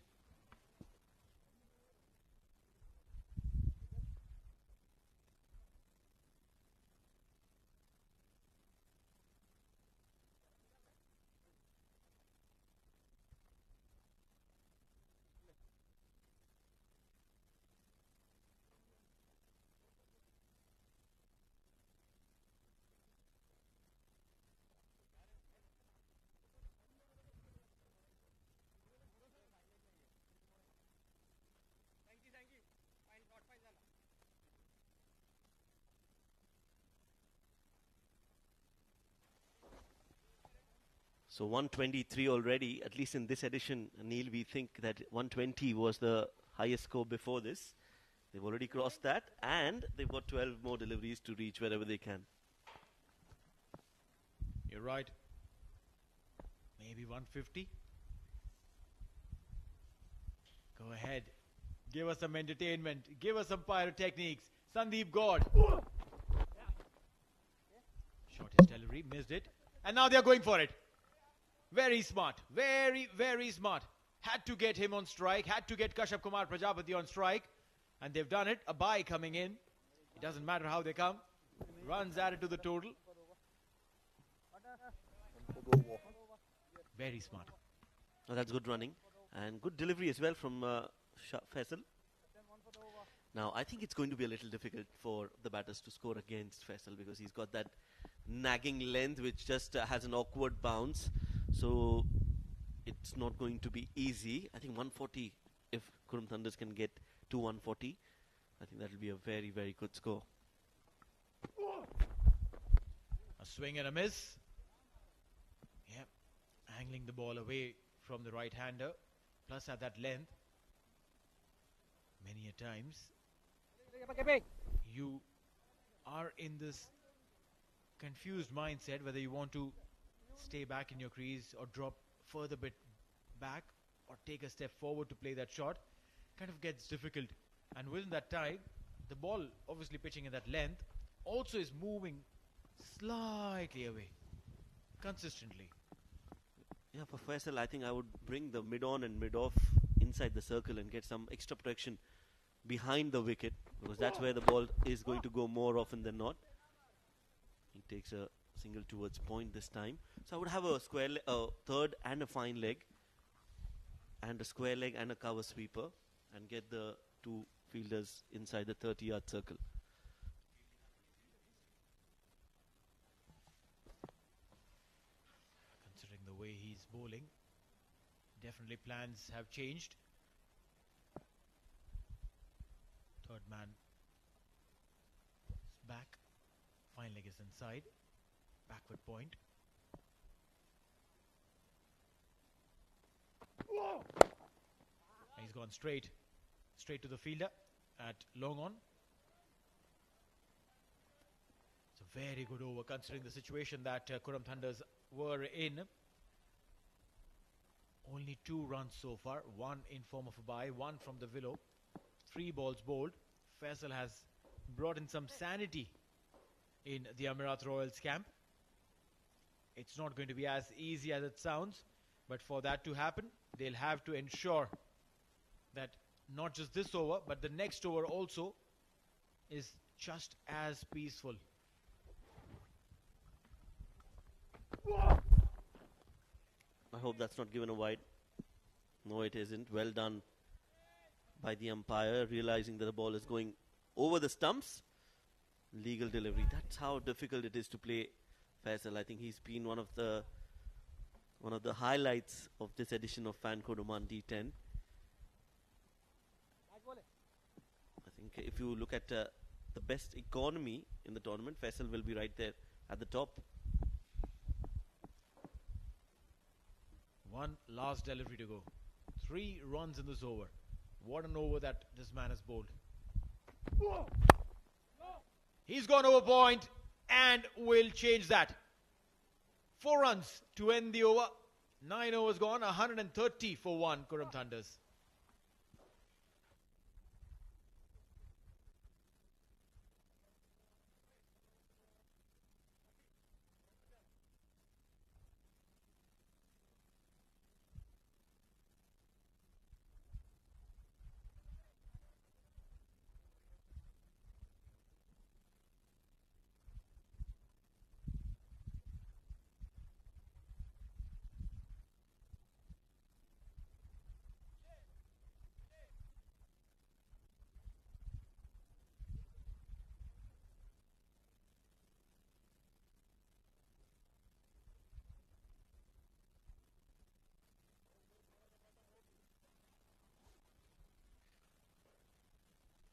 So 123 already, at least in this edition, Neil, we think that 120 was the highest score before this. They've already crossed that, and they've got 12 more deliveries to reach wherever they can. You're right. Maybe 150. Go ahead. Give us some entertainment. Give us some pyrotechnics. Sandeep God. Shortest delivery. Missed it. And now they're going for it. Very smart. Very, very smart. Had to get him on strike. Had to get Kashyap Kumar Prajapati on strike. And they've done it. A bye coming in. It doesn't matter how they come. Runs added to the total. Very smart. Oh, that's good running. And good delivery as well from Faisal. Now, I think it's going to be a little difficult for the batters to score against Faisal because he's got that nagging length which just has an awkward bounce. So, it's not going to be easy. I think 140, if Qurum Thunders can get to 140, I think that will be a very, very good score. A swing and a miss. Yep. Angling the ball away from the right-hander. Plus at that length. Many a times. You are in this confused mindset whether you want to stay back in your crease or drop further bit back or take a step forward to play that shot. Kind of gets difficult. And within that time, the ball obviously pitching in that length also is moving slightly away consistently. Yeah, for Faisal, I think I would bring the mid-on and mid-off inside the circle and get some extra protection behind the wicket because that's where the ball is going to go more often than not. He takes a single towards point this time. So I would have a square third and a fine leg and a square leg and a cover sweeper and get the two fielders inside the 30-yard circle. Considering the way he's bowling, definitely plans have changed. Third man is back. Fine leg is inside. Backward point. And he's gone straight to the fielder at long on. It's a very good over considering the situation that Qurum Thunders were in. Only 2 runs so far, 1 in form of a bye, 1 from the willow. 3 balls bowled. Faisal has brought in some sanity in the Amerat Royals camp. It's not going to be as easy as it sounds, but for that to happen, they'll have to ensure that not just this over, but the next over also is just as peaceful. I hope that's not given a wide. No, it isn't. Well done by the umpire, realizing that the ball is going over the stumps. Legal delivery. That's how difficult it is to play Faisal. I think he's been one of the highlights of this edition of Fan Code Oman D10. I think if you look at the best economy in the tournament, Faisal will be right there at the top. One last delivery to go. 3 runs in this over. What an over that this man has bowled. He's gone over point and will change that. 4 runs to end the over. 9 overs gone, 130 for 1 Qurum Thunders.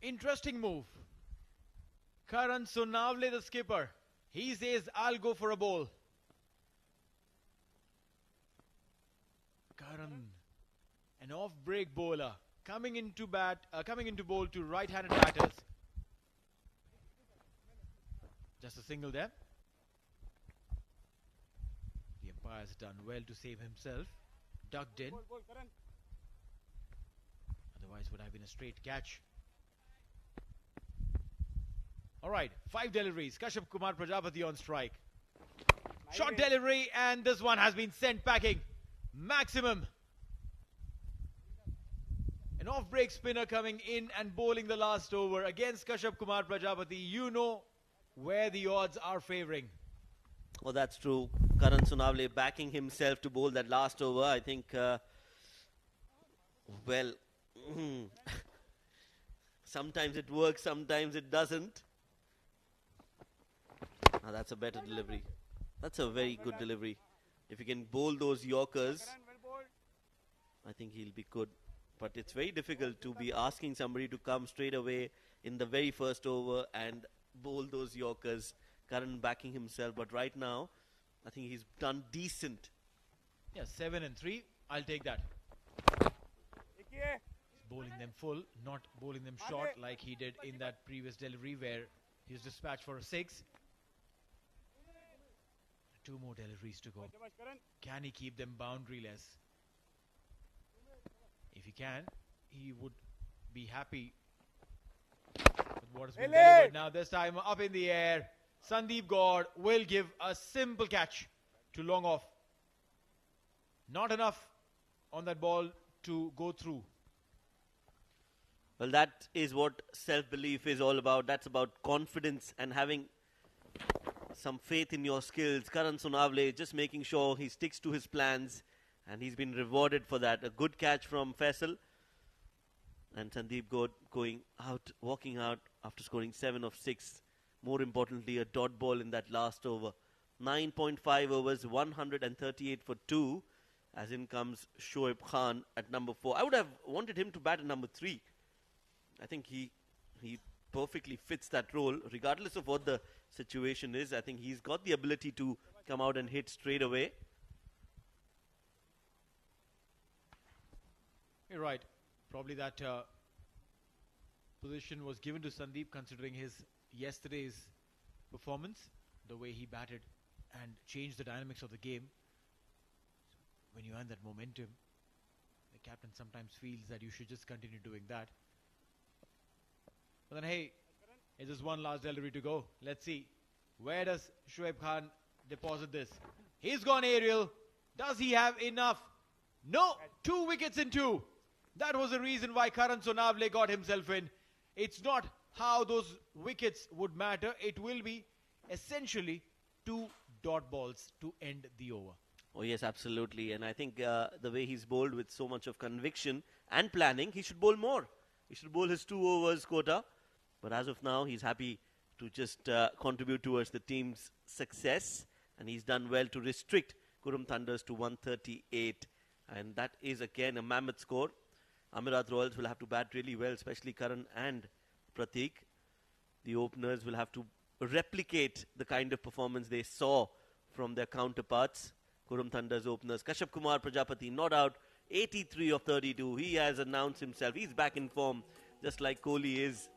Interesting move. Karan Sonavle, the skipper. He says, I'll go for a bowl. Karan, an off-break bowler, coming into bowl to right-handed batters. Just a single there. The umpire's done well to save himself. Ducked in. Otherwise, would have been a straight catch. All right, 5 deliveries. Kashyap Kumar Prajapati on strike. Short delivery, and this one has been sent packing. Maximum. An off-break spinner coming in and bowling the last over against Kashyap Kumar Prajapati. You know where the odds are favouring. Well, that's true. Karan Sunavle backing himself to bowl that last over. I think, well, sometimes it works, sometimes it doesn't. Now that's a better delivery. That's a very good delivery. If you can bowl those Yorkers, I think he'll be good. But it's very difficult to be asking somebody to come straight away in the very first over and bowl those Yorkers. Karan backing himself, but right now, I think he's done decent. Yeah, 7 and 3. I'll take that. He's bowling them full, not bowling them short like he did in that previous delivery where he was dispatched for a 6. 2 more deliveries to go. Can he keep them boundaryless? If he can, he would be happy with what has been delivered. Now this time up in the air. Sandeep Gaur will give a simple catch to long off. Not enough on that ball to go through. Well, that is what self-belief is all about. That's about confidence and having some faith in your skills. Karan Sunavle just making sure he sticks to his plans, and he's been rewarded for that. A good catch from Faisal, and Sandeep Gaur going out, walking out after scoring 7 of 6. More importantly, a dot ball in that last over. 9.5 overs, 138 for 2, as in comes Shoaib Khan at number 4. I would have wanted him to bat at number 3. I think he perfectly fits that role, regardless of what the situation is. I think he's got the ability to come out and hit straight away. You're right. Probably that position was given to Sandeep considering his yesterday's performance, the way he batted and changed the dynamics of the game. When you earn that momentum, the captain sometimes feels that you should just continue doing that. But then, hey, it's just one last delivery to go. Let's see. Where does Shoaib Khan deposit this? He's gone aerial. Does he have enough? No. 2 wickets in 2. That was the reason why Karan Sonavle got himself in. It's not how those wickets would matter. It will be essentially 2 dot balls to end the over. Oh, yes, absolutely. And I think the way he's bowled with so much of conviction and planning, he should bowl more. He should bowl his 2 overs quota. But as of now, he's happy to just contribute towards the team's success. And he's done well to restrict Qurum Thunders to 138. And that is, again, a mammoth score. Amerat Royals will have to bat really well, especially Karan and Prateek. The openers will have to replicate the kind of performance they saw from their counterparts. Qurum Thunders openers. Kashyap Kumar Prajapati not out. 83 of 32. He has announced himself. He's back in form, just like Kohli is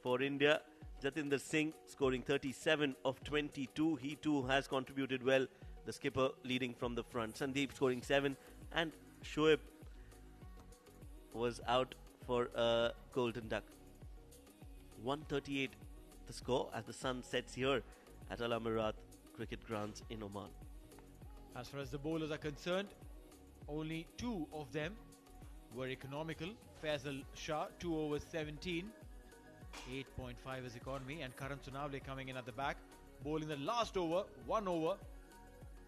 for India. Jatinder Singh scoring 37 of 22. He too has contributed well. The skipper leading from the front. Sandeep scoring 7. And Shoaib was out for a golden duck. 138 the score as the sun sets here at Al Amerat Cricket Grounds in Oman. As far as the bowlers are concerned, only 2 of them were economical. Faisal Shah, 2 overs 17. 8.5 is economy, and Karan Sunavle coming in at the back, bowling the last over, 1 over.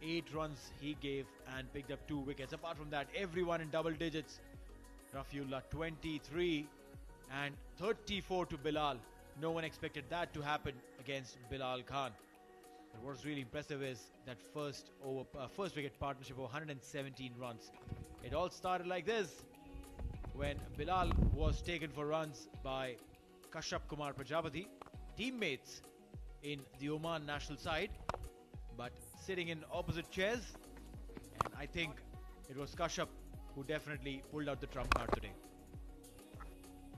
8 runs he gave and picked up 2 wickets. Apart from that, everyone in double digits. Rafiullah 23 and 34 to Bilal. No one expected that to happen against Bilal Khan. But what's really impressive is that first wicket partnership of 117 runs. It all started like this when Bilal was taken for runs by Kashyap Kumar Prajapati, teammates in the Oman national side, but sitting in opposite chairs. And I think it was Kashyap who definitely pulled out the trump card today.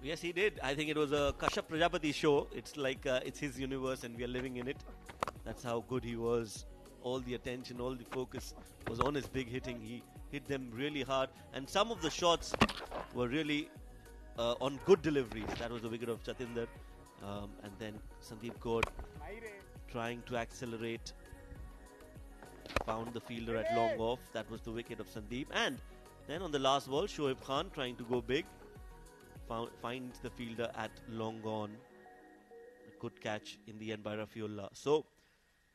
Yes, he did. I think it was a Kashyap Prajapati show. It's like it's his universe and we are living in it. That's how good he was. All the attention, all the focus was on his big hitting. He hit them really hard. And some of the shots were really on good deliveries. That was the wicket of Jatinder. And then Sandeep Kaur trying to accelerate. Found the fielder at long off. That was the wicket of Sandeep. And then on the last ball, Shoaib Khan trying to go big. Finds the fielder at long on. A good catch in the end by Rafiullah. So,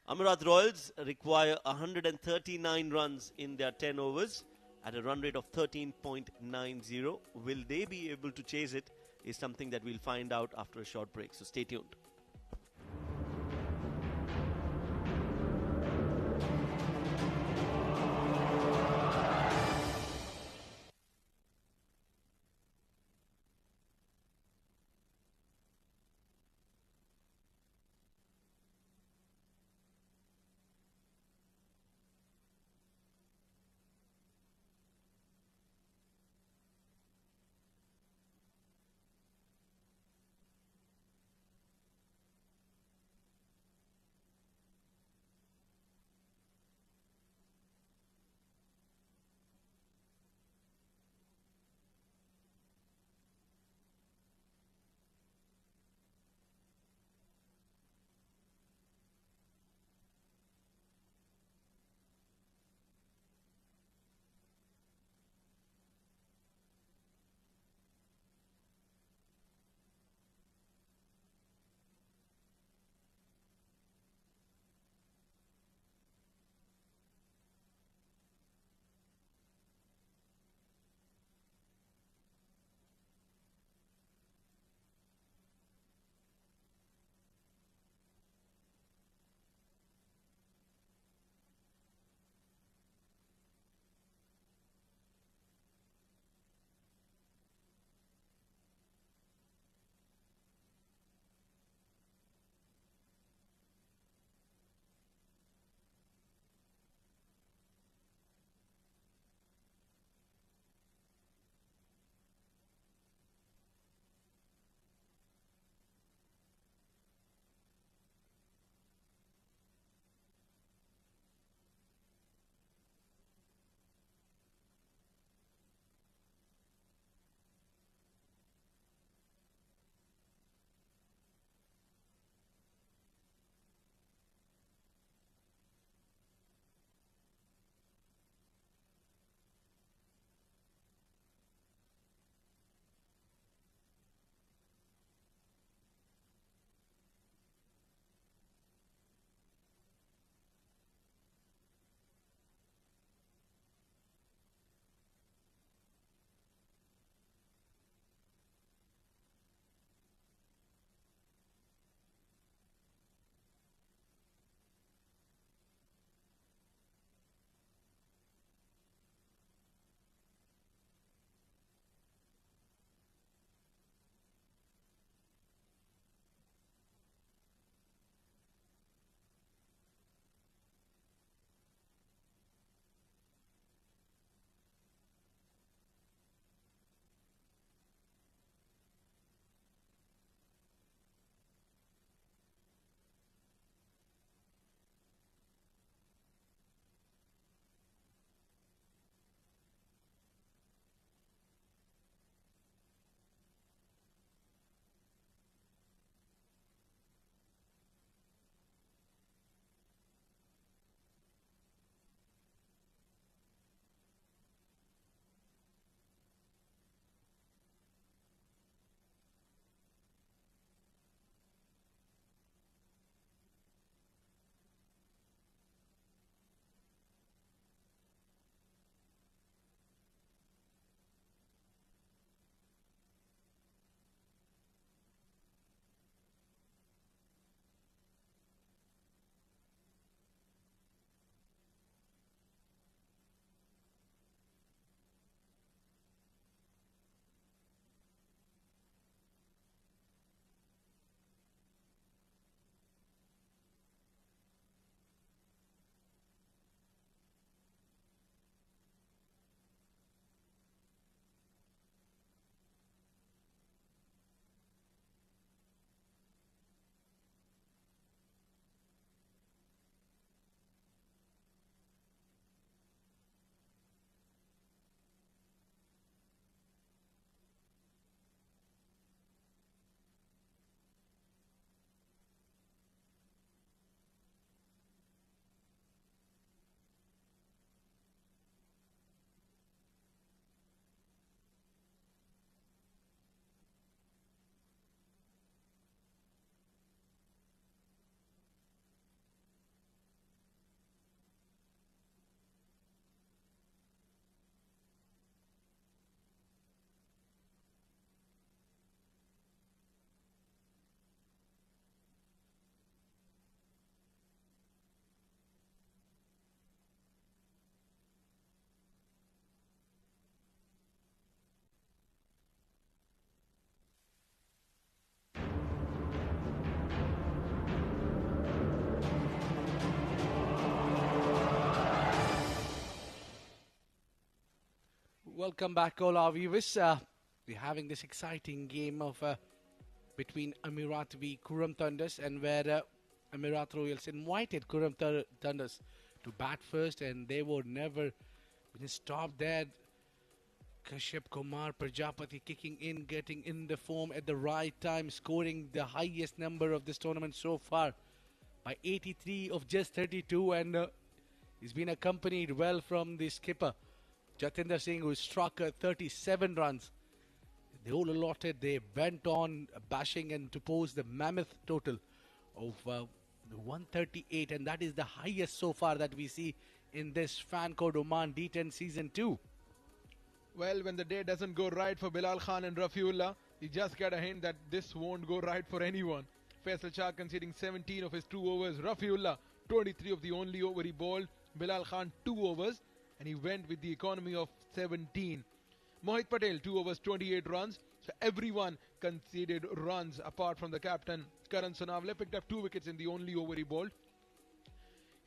Amerat Royals require 139 runs in their 10 overs at a run rate of 13.90. Will they be able to chase it is something that we'll find out after a short break. So stay tuned. Welcome back, all our viewers. We're having this exciting game of between Amerat v Qurum Thunders, and where Amerat Royals invited Qurum Thunders to bat first, and they were never stopped there. Kashyap Kumar Prajapati kicking in, getting in the form at the right time, scoring the highest number of this tournament so far by 83 of just 32, and he's been accompanied well from the skipper Jatinder Singh, who struck 37 runs. They all allotted, they went on bashing and to post the mammoth total of 138, and that is the highest so far that we see in this fan code Oman D10 Season 2. Well, when the day doesn't go right for Bilal Khan and Rafiullah, you just get a hint that this won't go right for anyone. Faisal Shah conceding 17 of his 2 overs. Rafiullah, 23 of the only over he bowled. Bilal Khan, 2 overs, and he went with the economy of 17. Mohit Patel, 2 overs, 28 runs. So everyone conceded runs apart from the captain. Karan Sonavale picked up 2 wickets in the only over he bowled.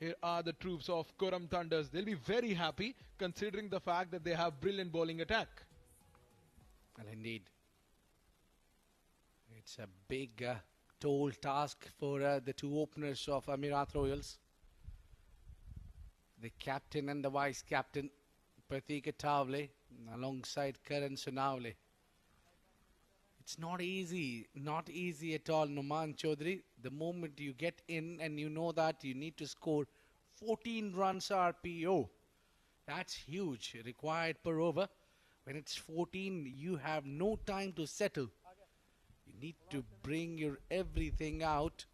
Here are the troops of Qurum Thunders. They'll be very happy considering the fact that they have brilliant bowling attack. Well, indeed. It's a big, tall task for the 2 openers of Amerat Royals. The captain and the vice captain, Pratik Attavale, alongside Karan Sonavale. It's not easy at all, Numan Chaudhary. The moment you get in and you know that you need to score 14 runs RPO, that's huge, required per over. When it's 14, you have no time to settle. You need to bring your everything out.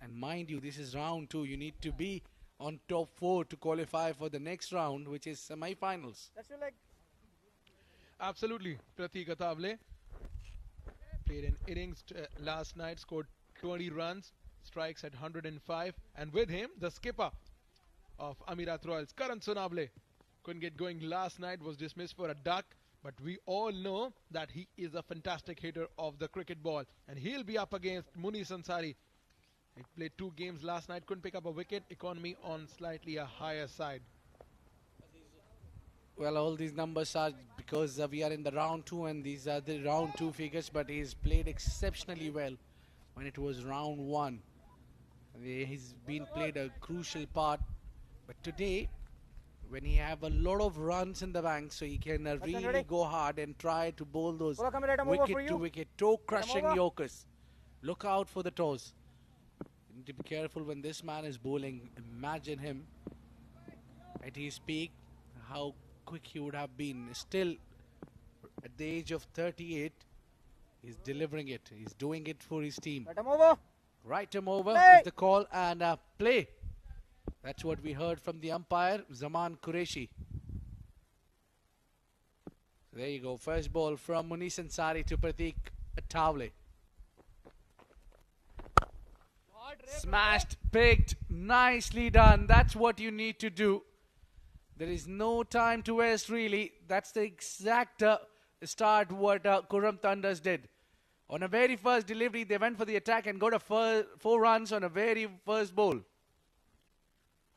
And mind you, this is round 2. You need to be on top 4 to qualify for the next round, which is semi-finals. That's your leg. Absolutely. Pratik Attavale played an innings last night, scored 20 runs, strikes at 105, and with him the skipper of Amerat Royals, Karan Sonavale, couldn't get going last night, was dismissed for a duck, but we all know that he is a fantastic hitter of the cricket ball, and he'll be up against Munish Ansari. He played 2 games last night, couldn't pick up a wicket, economy on slightly a higher side. Well, all these numbers are because we are in the round 2, and these are the round 2 figures, but he's played exceptionally well when it was round 1. He's been played a crucial part, but today, when he have a lot of runs in the bank, so he can really go hard and try to bowl those wicket-to-wicket, toe-crushing Yorkers. Look out for the toes. You need to be careful when this man is bowling. Imagine him at his peak, how quick he would have been. Still, at the age of 38, he's delivering it. He's doing it for his team. Right him over. Right him over Play. is the call, and play. That's what we heard from the umpire, Zaman Qureshi. So there you go. First ball from Munish Ansari to Pratik Attavale. Smashed, picked, nicely done. That's what you need to do. There is no time to waste, really. That's the exact start what Qurum Thunders did. On a very first delivery, they went for the attack and got a 4 runs on a very first ball.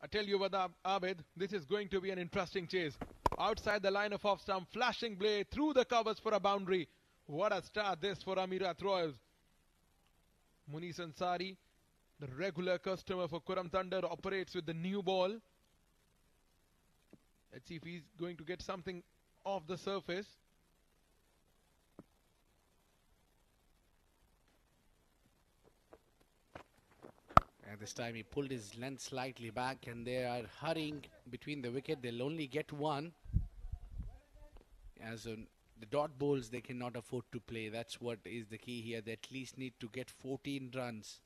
I tell you what, Abid, this is going to be an interesting chase. Outside the line of off stump, flashing blade through the covers for a boundary. What a start this for Amerat Royals. Munish Ansari, the regular customer for Qurum Thunder, operates with the new ball. Let's see if he's going to get something off the surface. And this time he pulled his length slightly back, and they are hurrying between the wicket. They'll only get 1. As the dot bowls, they cannot afford to play. That's what is the key here. They at least need to get 14 runs.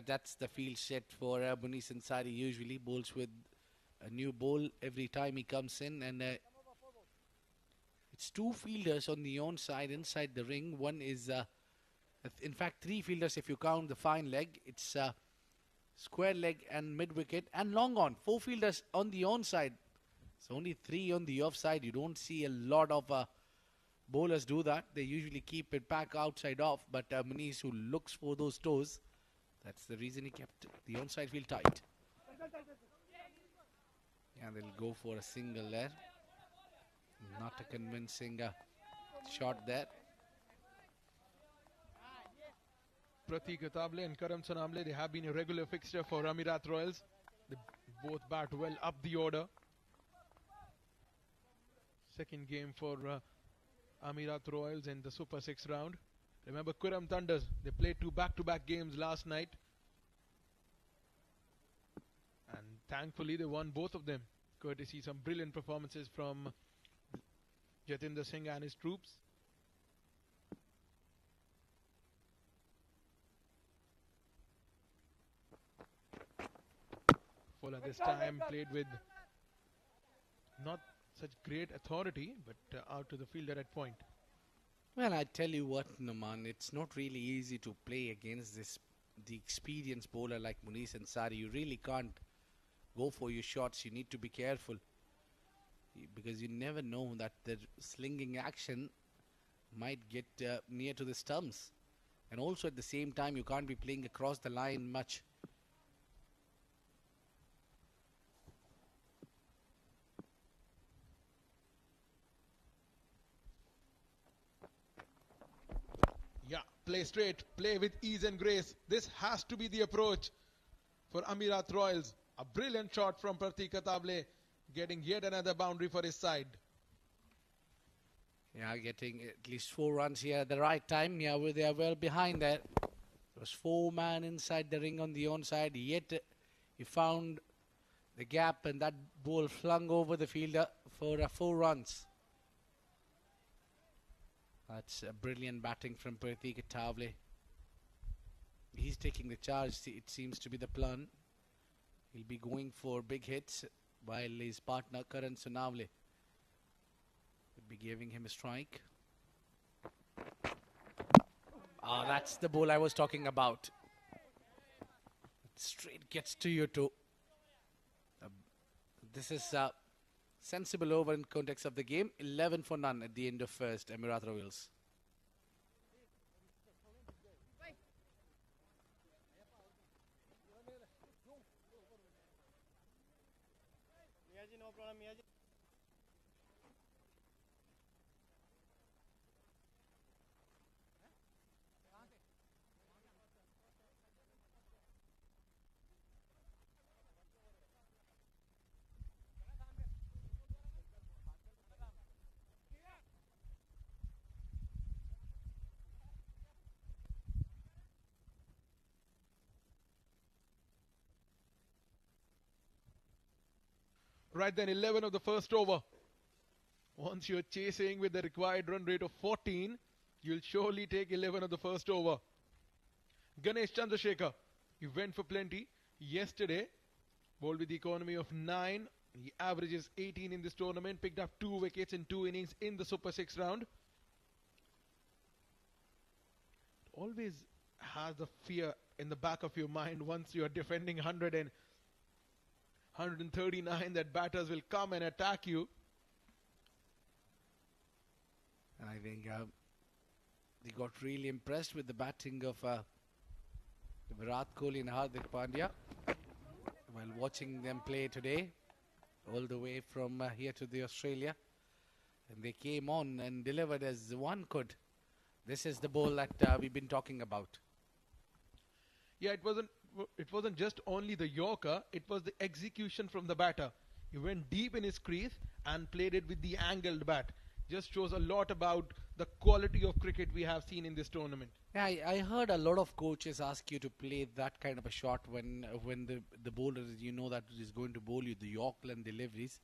That's the field set for Munish Ansari. Usually bowls with a new ball every time he comes in, and it's 2 fielders on the onside inside the ring. One is in fact 3 fielders if you count the fine leg. It's square leg and mid wicket and long on. 4 fielders on the onside. So only 3 on the offside. You don't see a lot of bowlers do that. They usually keep it back outside off, but Munish, who looks for those toes, that's the reason he kept the onside field tight. Yeah, they'll go for a single there. Not a convincing shot there. Pratik Katable and Karam Sanamle, they have been a regular fixture for Amerat Royals. They both bat well up the order. Second game for Amerat Royals in the Super 6 round. Remember Qurum Thunders, they played 2 back-to-back games last night. And thankfully they won both of them, courtesy some brilliant performances from Jatinder Singh and his troops. Fuller this time played with not such great authority, but out to the fielder at point. Well, I tell you what, Naman, it's not really easy to play against the experienced bowler like Muniz Ansari. You really can't go for your shots. You need to be careful because you never know that the slinging action might get near to the stumps. And also at the same time, you can't be playing across the line much. Yeah, play straight, play with ease and grace. This has to be the approach for Amerat Royals. A brilliant shot from Pratik Katable, getting yet another boundary for his side. Yeah, getting at least 4 runs here at the right time. Yeah, they are well behind there. There was 4 men inside the ring on the onside. Yet he found the gap and that ball flung over the fielder for 4 runs. That's a brilliant batting from Pratik Katable. He's taking the charge. It seems to be the plan. He'll be going for big hits while his partner Karan Sonawale will be giving him a strike. Ah, that's the ball I was talking about. Straight gets to you too. This is a sensible over in context of the game. 11 for none at the end of first, Amerat Royals. No problem, Miyaji. Right then, 11 of the first over. Once you're chasing with the required run rate of 14, you'll surely take 11 of the first over. Ganesh Chandrasekhar, he went for plenty yesterday. Bowled with the economy of 9. He averages 18 in this tournament. Picked up 2 wickets in 2 innings in the Super 6 round. Always has the fear in the back of your mind once you're defending 139 that batters will come and attack you. I think they got really impressed with the batting of Virat Kohli and Hardik Pandya while watching them play today, all the way from here to the Australia. And they came on and delivered as one could. This is the ball that we've been talking about. Yeah, it wasn't just only the Yorker, it was the execution from the batter. He went deep in his crease and played it with the angled bat. Just shows a lot about the quality of cricket we have seen in this tournament. Yeah, I heard a lot of coaches ask you to play that kind of a shot when the bowler, you know, that is going to bowl you the Yorkland deliveries.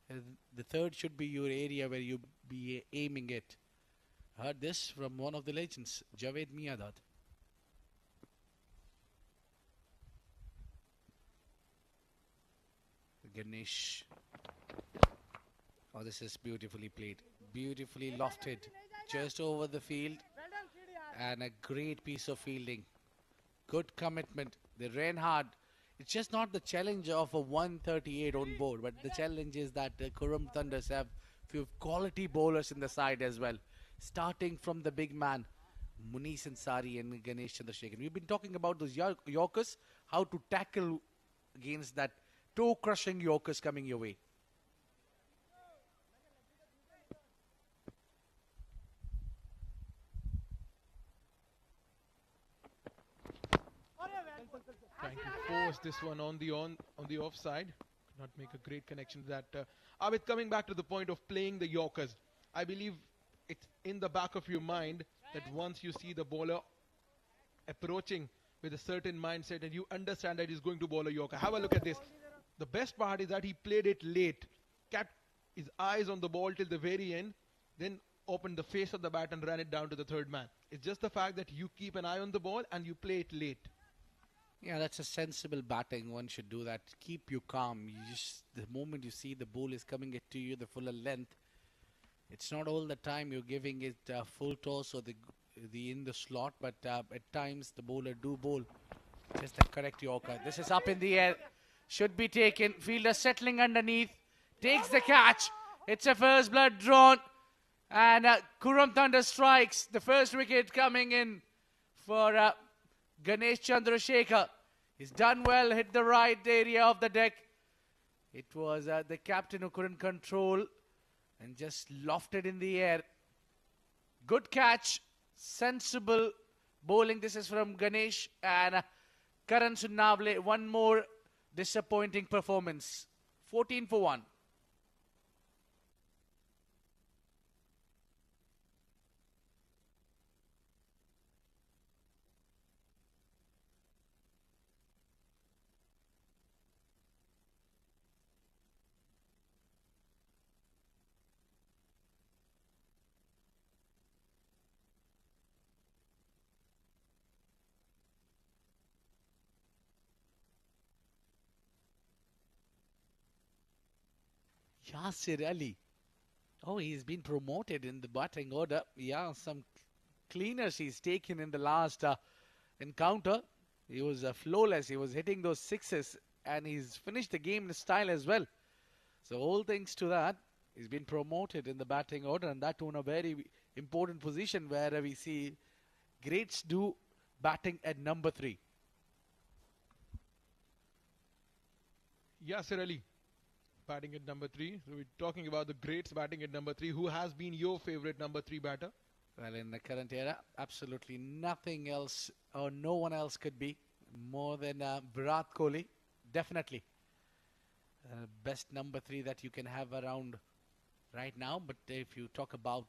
The third should be your area where you be aiming it. I heard this from one of the legends, Javed Miadad. Ganesh. Oh, this is beautifully played. Beautifully lofted. Just over the field. And a great piece of fielding. Good commitment. They ran hard. It's just not the challenge of a 138 on board, but the challenge is that the Qurum Thunders have few quality bowlers in the side as well. Starting from the big man, Muniz Ansari and Ganesh Chandrasekhar. We've been talking about those Yorkers, how to tackle against that toe-crushing Yorkers coming your way. Trying to force this one on the offside. Could not make a great connection to that. Abid, coming back to the point of playing the Yorkers, I believe it's in the back of your mind that once you see the bowler approaching with a certain mindset and you understand that he's going to bowl a Yorker. Have a look at this. The best part is that he played it late, kept his eyes on the ball till the very end, then opened the face of the bat and ran it down to the third man. It's just the fact that you keep an eye on the ball and you play it late. Yeah, that's a sensible batting. One should do that. Keep you calm. The moment you see the ball is coming to you, the fuller length, it's not all the time you're giving it full toss or the in the slot, but at times the bowler do bowl. Just a correct Yorker. This is up in the air. Should be taken. Fielder settling underneath. Takes the catch. It's a first blood drawn. And Qurum Thunder strikes. The first wicket coming in for Ganesh Chandrasekhar. He's done well. Hit the right area of the deck. It was the captain who couldn't control and just lofted in the air. Good catch. Sensible bowling. This is from Ganesh and Karan Sunnavale. One more disappointing performance. 14 for 1. Yasir Ali. Oh, he's been promoted in the batting order. Yeah, some cleaners he's taken in the last encounter. He was flawless. He was hitting those sixes and he's finished the game in style as well. So all thanks to that, he's been promoted in the batting order, and that on a very important position where we see greats do batting at number 3. Yasir Ali batting at number 3. So we're talking about the greats batting at number 3. Who has been your favorite number 3 batter? Well, in the current era, absolutely nothing else or no one else could be more than Virat Kohli. Definitely. Best number 3 that you can have around right now. But if you talk about,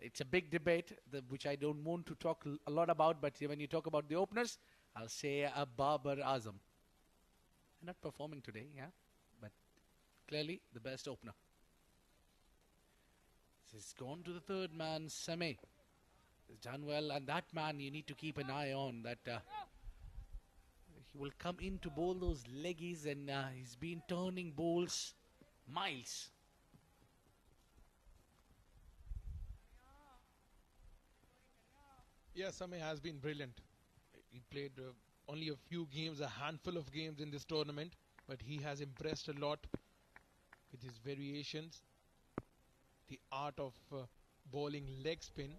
it's a big debate, which I don't want to talk a lot about. But when you talk about the openers, I'll say Babar Azam. Not performing today, yeah. But clearly the best opener. This has gone to the third man, Same. He's done well, and that man you need to keep an eye on. That he will come in to bowl those leggies, and he's been turning bowls miles. Yeah, Same has been brilliant. He played only a few games, a handful of games in this tournament, but he has impressed a lot with his variations, the art of bowling leg spin.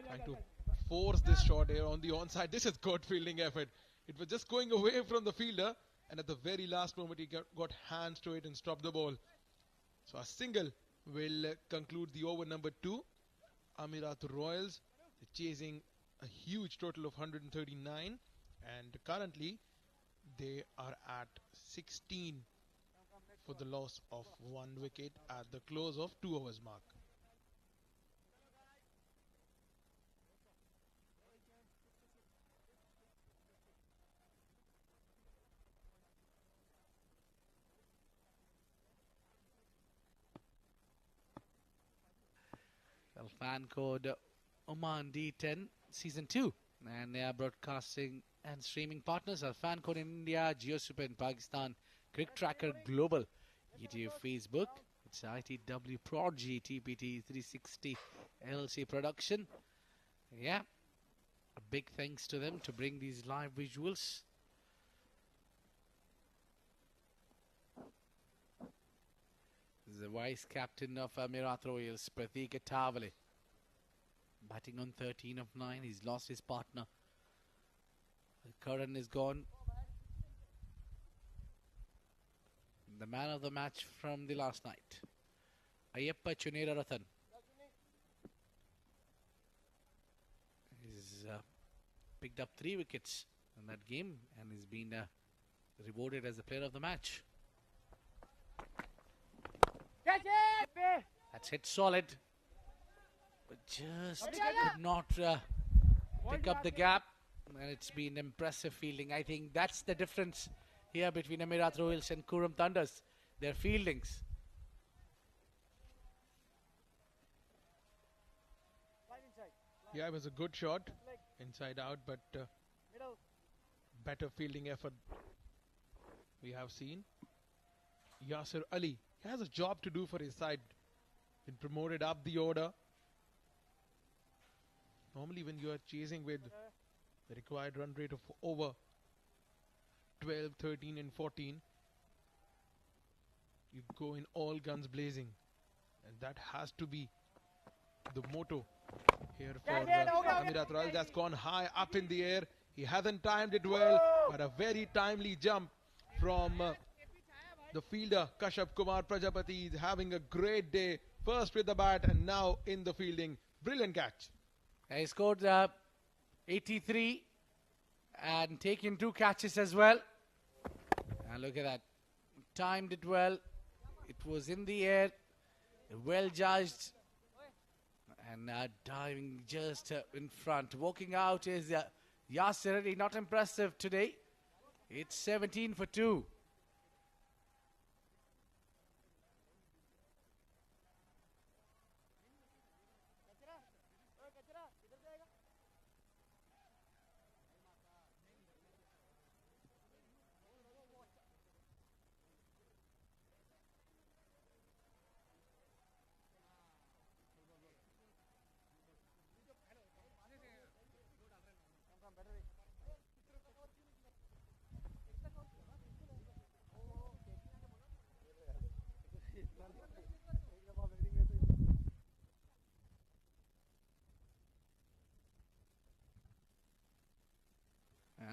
Trying to force this shot here on the onside. This is good fielding effort. It was just going away from the fielder, and at the very last moment he got hands to it and stopped the ball. So a single will conclude the over number 2. Amerat Royals chasing a huge total of 139, and currently they are at 16 for the loss of 1 wicket at the close of 2 overs mark. Well, fan code Oman D10 Season 2, and they are broadcasting and streaming partners are Fan Code in India, JioSuper in Pakistan, CricTracker Global, YouTube, Facebook. It's ITW Prodigy TPT 360 LLC production. Yeah, a big thanks to them to bring these live visuals. This is the vice captain of Amerat Royals, Pratik Attavale. Batting on 13 of 9. He's lost his partner. Karan is gone. The man of the match from the last night, Ayyappa Chunera Rathan. His picked up 3 wickets in that game and is being rewarded as the player of the match. That's hit solid, but just could not pick up the gap, and it's been impressive fielding. I think that's the difference here between Amerat Royals and Qurum Thunders, their fieldings. Yeah, it was a good shot, inside out, but better fielding effort we have seen. Yasir Ali, he has a job to do for his side. Been promoted up the order. Normally when you are chasing with the required run rate of over 12, 13 and 14, you go in all guns blazing. And that has to be the motto here for Amerat Royal. That's gone high up in the air. He hasn't timed it well, but a very timely jump from the fielder Kashyap Kumar Prajapati. Is having a great day, first with the bat and now in the fielding. Brilliant catch. He scored 83 and taken 2 catches as well. And look at that, timed it well. It was in the air, well judged, and diving just in front. Walking out is Yasir Ali, not impressive today. It's 17 for 2.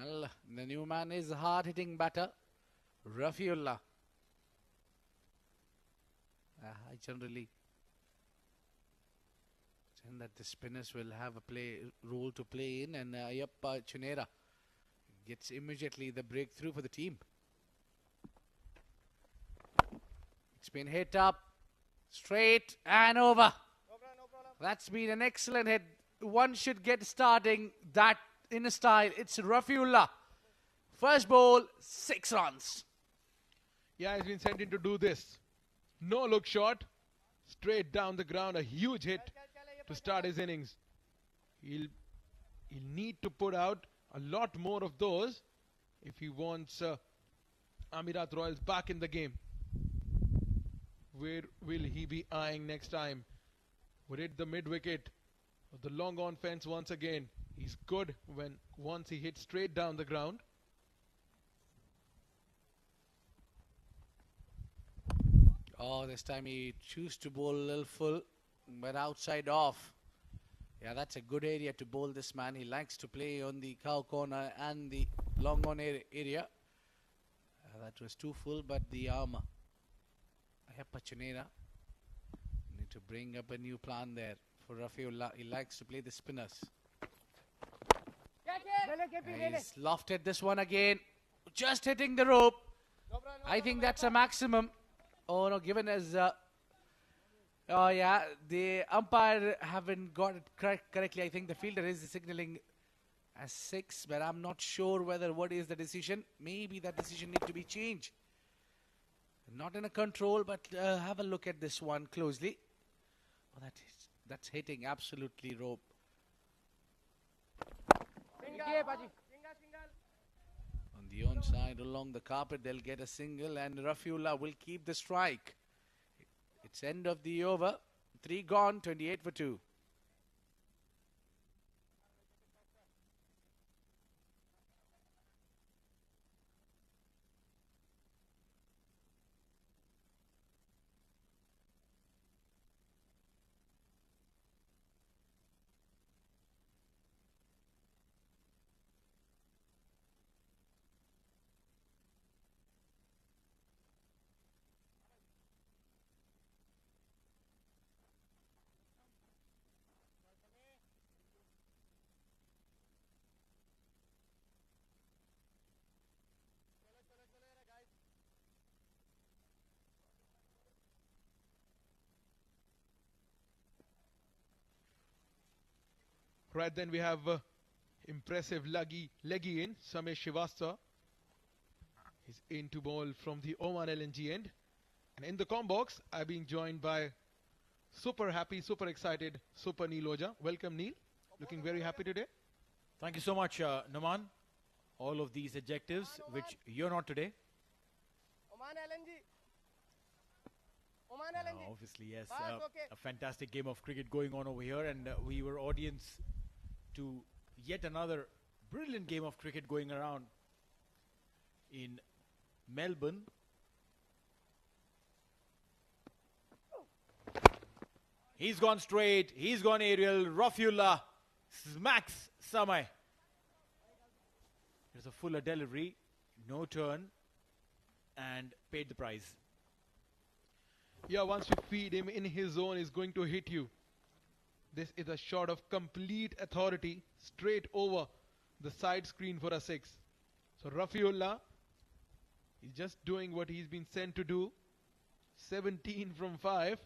Well, the new man is hard-hitting batter, Rafiullah. I generally think that the spinners will have a role to play in, and Ayappa Chunera gets immediately the breakthrough for the team. It's been hit up, straight and over. That's been an excellent hit. One should get starting that in a style. It's Rafiullah. First ball, 6 runs. Yeah, he's been sent in to do this. No look shot, straight down the ground, a huge hit to start his innings. He'll need to put out a lot more of those if he wants Amerat Royals back in the game. Where will he be eyeing next time? Would it the mid-wicket or the long on fence once again? He's good once he hits straight down the ground. Oh, this time he chose to bowl a little full, but outside off. Yeah, that's a good area to bowl this man. He likes to play on the cow corner and the long on area. That was too full, but the arm, Ayappa Chunera, need to bring up a new plan there for Rafiullah. He likes to play the spinners. He's lofted this one again, just hitting the rope. I think that's a maximum. Oh no, given as oh yeah, the umpire haven't got it correctly. I think the fielder is signaling as 6, but I'm not sure what is the decision. Maybe that decision need to be changed. Not in a control, but have a look at this one closely. Oh, that's hitting absolutely rope. On the onside, along the carpet, they'll get a single, and Rafiullah will keep the strike. It's end of the over. 3 gone, 28 for 2. Right then we have impressive leggy in Samesh Srivastava. He's into ball from the Oman LNG end. And in the com box, I've been joined by super happy, super excited, super Neil Oja. Welcome, Neil. Looking very happy today. Thank you so much, Naman. All of these adjectives, which you're not today. Oman LNG. Oman LNG. Obviously, yes. Okay. A fantastic game of cricket going on over here, and we were audience to yet another brilliant game of cricket going around in Melbourne. He's gone straight, he's gone aerial. Rafiullah smacks Samay. There's a fuller delivery, no turn, and paid the prize. Yeah, once you feed him in his zone, he's going to hit you. This is a shot of complete authority, straight over the side screen for a 6. So Rafiullah is just doing what he's been sent to do. 17 from 5.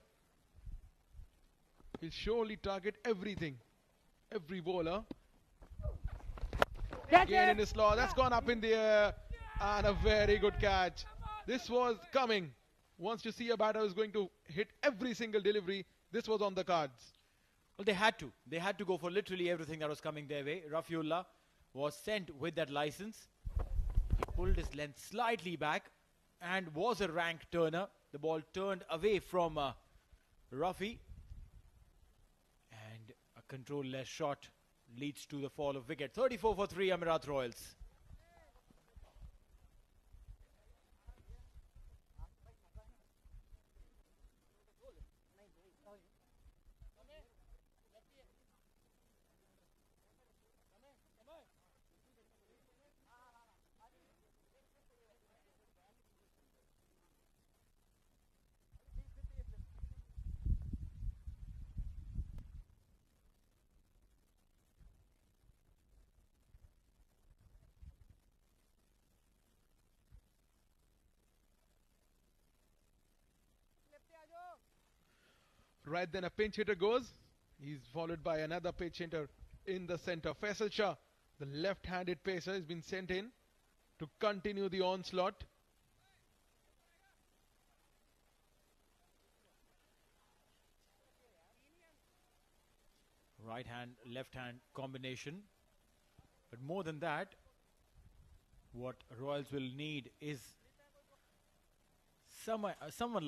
He'll surely target everything. Every bowler. Again in the slot. That's gone up in the air. And a very good catch. This was coming. Once you see a batter who's going to hit every single delivery, this was on the cards. Well, they had to. They had to go for literally everything that was coming their way. Rafiullah was sent with that license. He pulled his length slightly back and was a rank turner. The ball turned away from Rafi. And a control-less shot leads to the fall of wicket. 34 for 3, Amerat Royals. Right then a pinch hitter goes. He's followed by another pinch hitter in the center. Faisal Shah, the left-handed pacer, has been sent in to continue the onslaught. Right hand, left hand combination. But more than that, what Royals will need is someone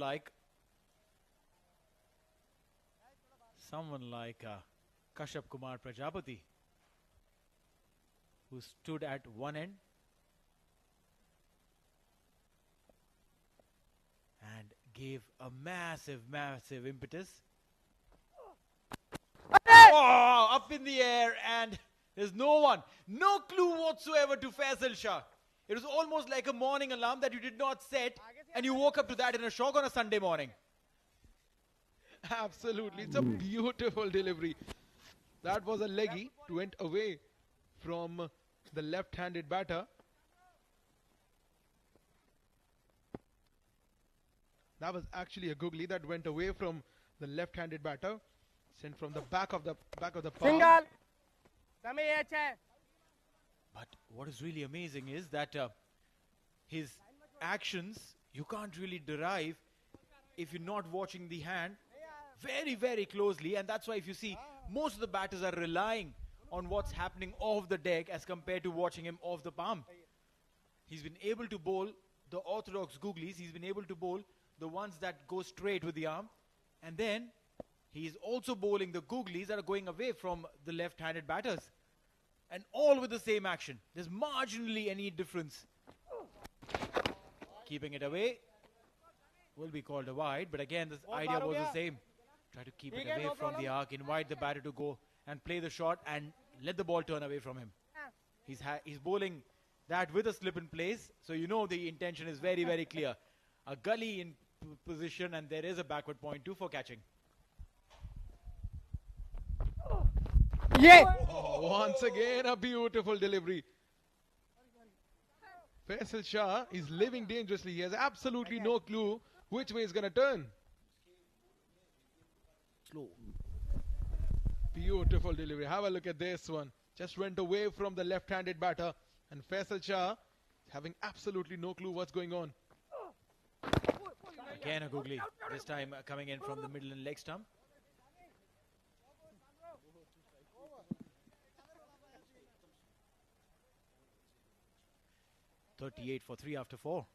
like Kashyap Kumar Prajapati, who stood at one end and gave a massive impetus. Oh, up in the air, and there's no clue whatsoever to Faisal Shah. It was almost like a morning alarm that you did not set, and you woke up to that in a shock on a Sunday morning. Absolutely, it's a beautiful delivery. That was a leggy to went away from the left-handed batter. That was actually a googly that went away from the left-handed batter, sent from the back of the palm. Single. But what is really amazing is that his actions you can't really derive if you're not watching the hand very closely, and that's why if you see most of the batters are relying on what's happening off the deck as compared to watching him off the palm. He's been able to bowl the orthodox googlies, he's been able to bowl the ones that go straight with the arm, and then he's also bowling the googlies that are going away from the left-handed batters, and all with the same action. There's marginally any difference. Keeping it away will be called a wide, but again the idea was the same. Try to keep it away from the arc, invite the batter to go and play the shot and let the ball turn away from him. He's bowling that with a slip in place, so you know the intention is very clear. A gully in position, and there is a backward point too for catching. Yeah. Oh, once again a beautiful delivery. Faisal Shah is living dangerously. He has absolutely no clue which way he's going to turn. Slow. Beautiful delivery. Have a look at this one. Just went away from the left-handed batter. And Faisal Shah having absolutely no clue what's going on. Again a googly. This time coming in from the middle and leg stump. .38 for 3 after 4.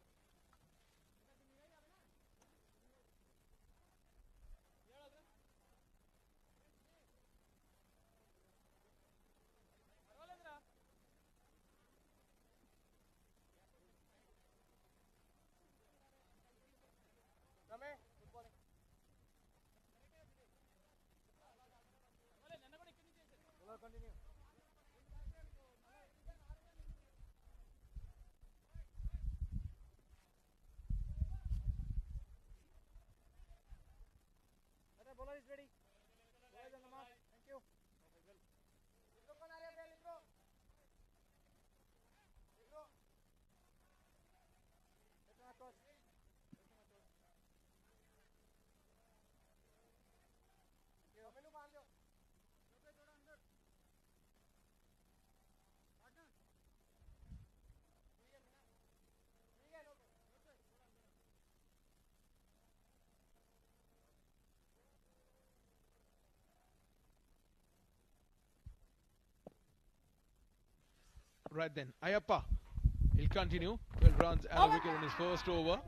Bowler is ready. Bowler is on the mark. Thank you. Right then, Ayappa, he'll continue. 12 runs and a wicket in his first over.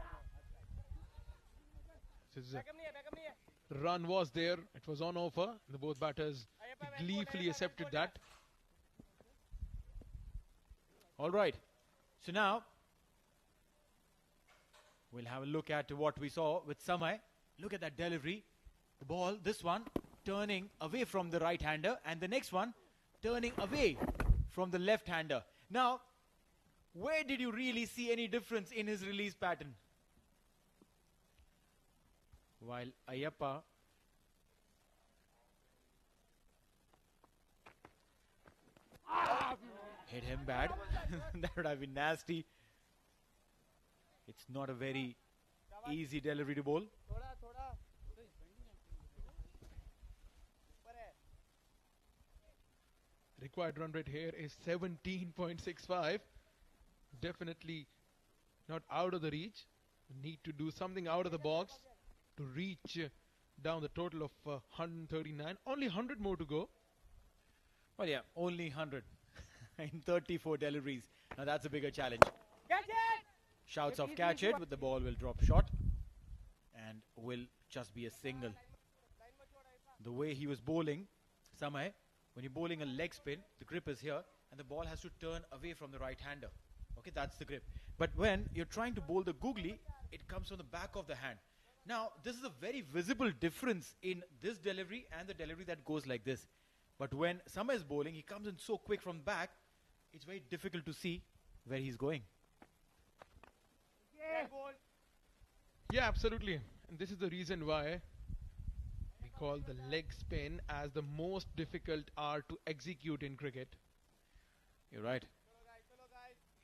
Run was there, it was on offer. The both batters gleefully accepted that. All right, so now we'll have a look at what we saw with Samay. Look at that delivery. The ball, this one, turning away from the right-hander, and the next one, turning away from the left-hander. Now, where did you really see any difference in his release pattern? While Ayappa hit him bad. That would have been nasty. It's not a very easy delivery to bowl. Required run rate here is 17.65. Definitely not out of the reach. Need to do something out of the box to reach down the total of 139. Only 100 more to go. Well, yeah, only 100 in 34 deliveries. Now that's a bigger challenge. Catch it! Shouts of catch it, but the ball will drop short and will just be a single. The way he was bowling, Samay, when you're bowling a leg spin, the grip is here and the ball has to turn away from the right-hander. Okay, that's the grip. But when you're trying to bowl the googly, it comes from the back of the hand. Now, this is a very visible difference in this delivery and the delivery that goes like this. But when Samay is bowling, he comes in so quick from back, it's very difficult to see where he's going. Yeah, absolutely. And this is the reason why we call the leg spin as the most difficult art to execute in cricket. You're right.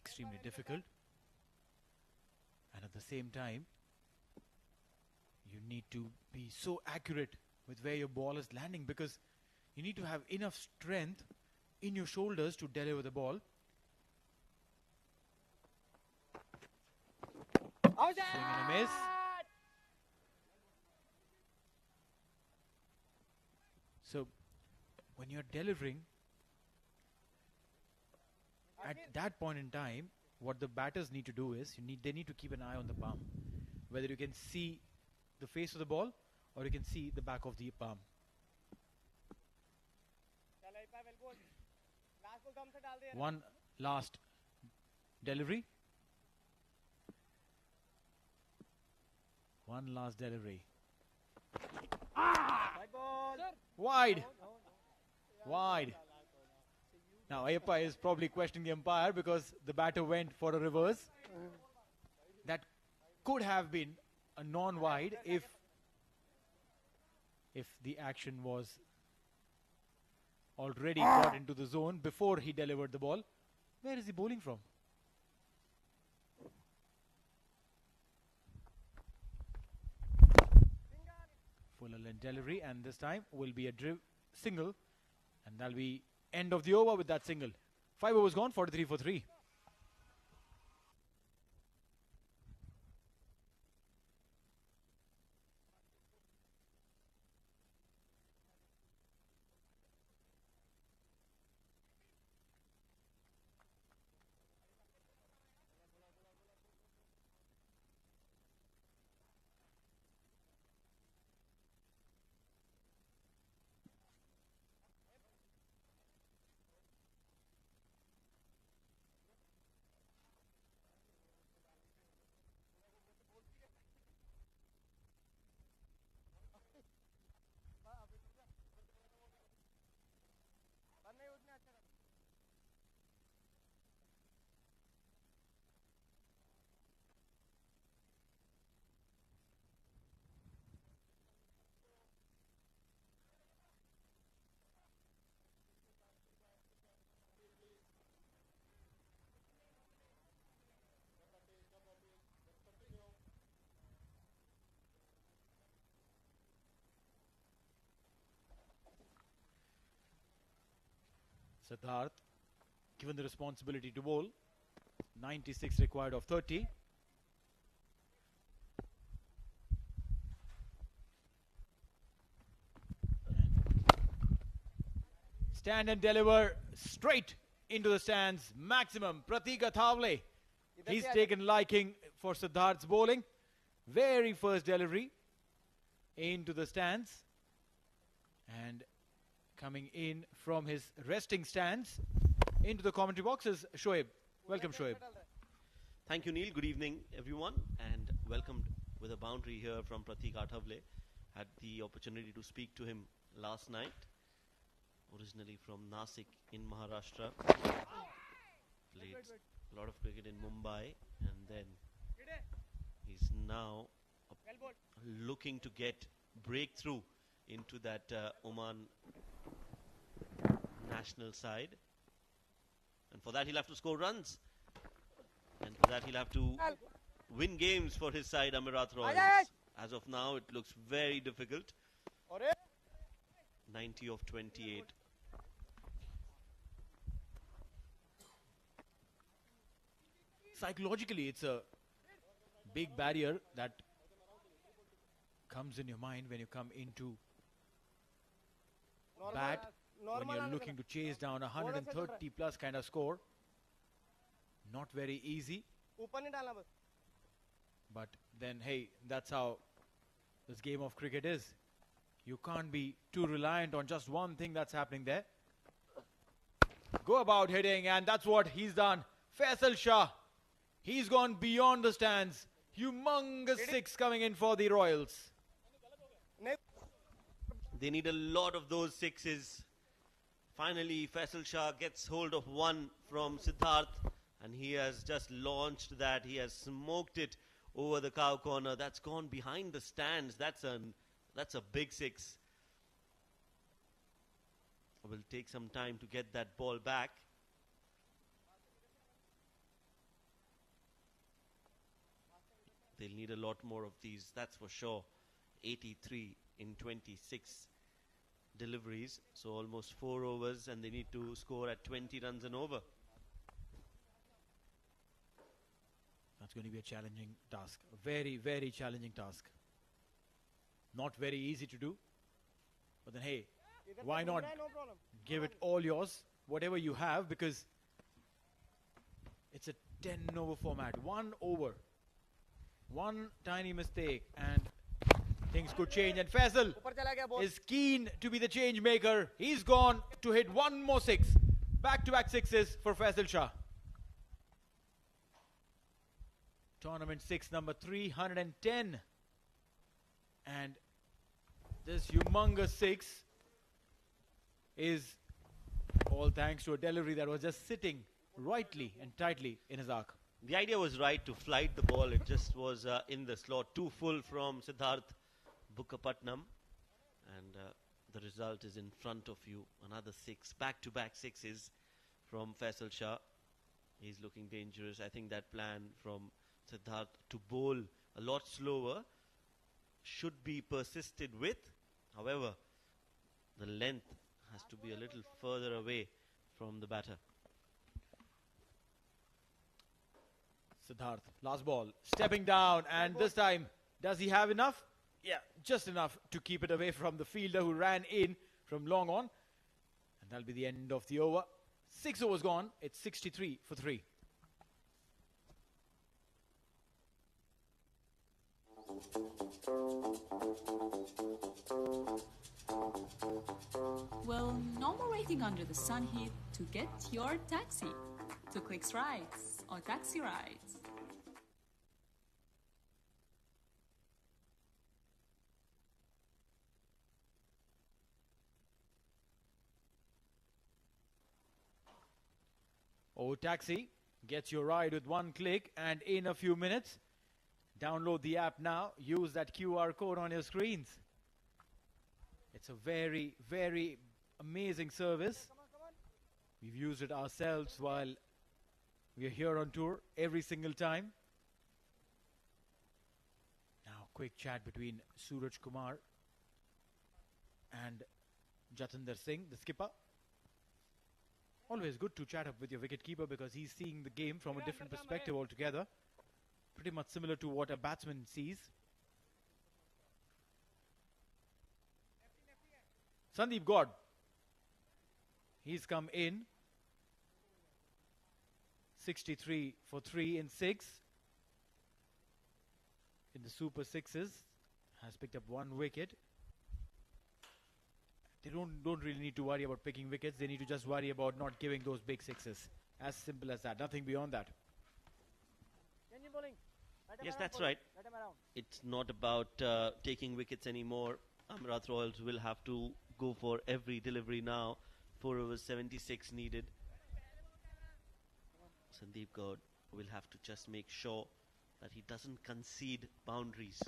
Extremely difficult. And at the same time, you need to be so accurate with where your ball is landing, because you need to have enough strength in your shoulders to deliver the ball. Swing and a miss. So, when you're delivering, at that point in time, what the batters need to do is, they need to keep an eye on the palm. Whether you can see the face of the ball or you can see the back of the palm. One last delivery. One last delivery. Wide. Wide. Now Ayappa is probably questioning the umpire because the batter went for a reverse. That could have been a non-wide if the action was already got into the zone before he delivered the ball. Where is he bowling from? Full length delivery, and this time will be a single And that'll be end of the over with that single. 5 overs gone, 43 for 3. Siddharth, given the responsibility to bowl, 96 required of 30. Stand and deliver straight into the stands. Maximum. Pratika Thavle. He's taken liking for Siddharth's bowling. Very first delivery into the stands. And coming in from his resting stance into the commentary box is Shoaib. Welcome, Shoaib. Thank you, Neil. Good evening, everyone, and welcomed with a boundary here from Pratik Athavle. Had the opportunity to speak to him last night, originally from Nasik in Maharashtra. Played a lot of cricket in Mumbai, and then he's now looking to get breakthrough into that Oman national side, and for that he'll have to score runs, and for that he'll have to win games for his side, Amerat Royals. As of now, it looks very difficult. 90 of 28. Psychologically, it's a big barrier that comes in your mind when you come into bat, when you're looking to chase down a 130 plus kind of score. Not very easy. But then, hey, that's how this game of cricket is. You can't be too reliant on just one thing that's happening there. Go about hitting, and that's what he's done. Faisal Shah, he's gone beyond the stands. Humongous six coming in for the Royals. They need a lot of those sixes. Finally, Faisal Shah gets hold of one from Siddharth, and he has just launched that. He has smoked it over the cow corner. That's gone behind the stands. That's a big six. It will take some time to get that ball back. They'll need a lot more of these, that's for sure. 83 in 26 deliveries, so almost 4 overs, and they need to score at 20 runs and over. That's going to be a challenging task. A very, very challenging task. Not very easy to do. But then, hey, why not give it all yours, whatever you have, because it's a 10 over format. 1 over. One tiny mistake and things could change. And Faisal is keen to be the change maker. He's gone to hit one more six. Back-to-back sixes for Faisal Shah. Tournament 6, number 310. And this humongous six is all thanks to a delivery that was just sitting rightly and tightly in his arc. The idea was right to flight the ball. It just was in the slot. Too full from Siddharth Bukkapatnam. And the result is in front of you. Another six. Back-to-back sixes from Faisal Shah. He's looking dangerous. I think that plan from Siddharth to bowl a lot slower should be persisted with. However, the length has to be a little further away from the batter. Siddharth, last ball, stepping down, and this time, does he have enough? Yeah, just enough to keep it away from the fielder who ran in from long on. And that'll be the end of the over. 6 overs gone, it's 63 for 3. Well, no more waiting under the sun here to get your taxi to Clicks Rides or Taxi Rides. Oh, Taxi gets your ride with one click and in a few minutes. Download the app now. Use that QR code on your screens. It's a very, very amazing service. We've used it ourselves while we're here on tour every single time. Now, quick chat between Suraj Kumar and Jatinder Singh, the skipper. Always good to chat up with your wicketkeeper because he's seeing the game from a different perspective altogether. Pretty much similar to what a batsman sees. Sandeep God. He's come in. 63 for 3 in 6. In the Super Sixes. Has picked up 1 wicket. They don't really need to worry about picking wickets. They need to just worry about not giving those big sixes. As simple as that. Nothing beyond that. Yes, that's right. It's not about taking wickets anymore. Amerat Royals will have to go for every delivery now. 4 overs, 76 needed. Sandeep Gaud will have to just make sure that he doesn't concede boundaries.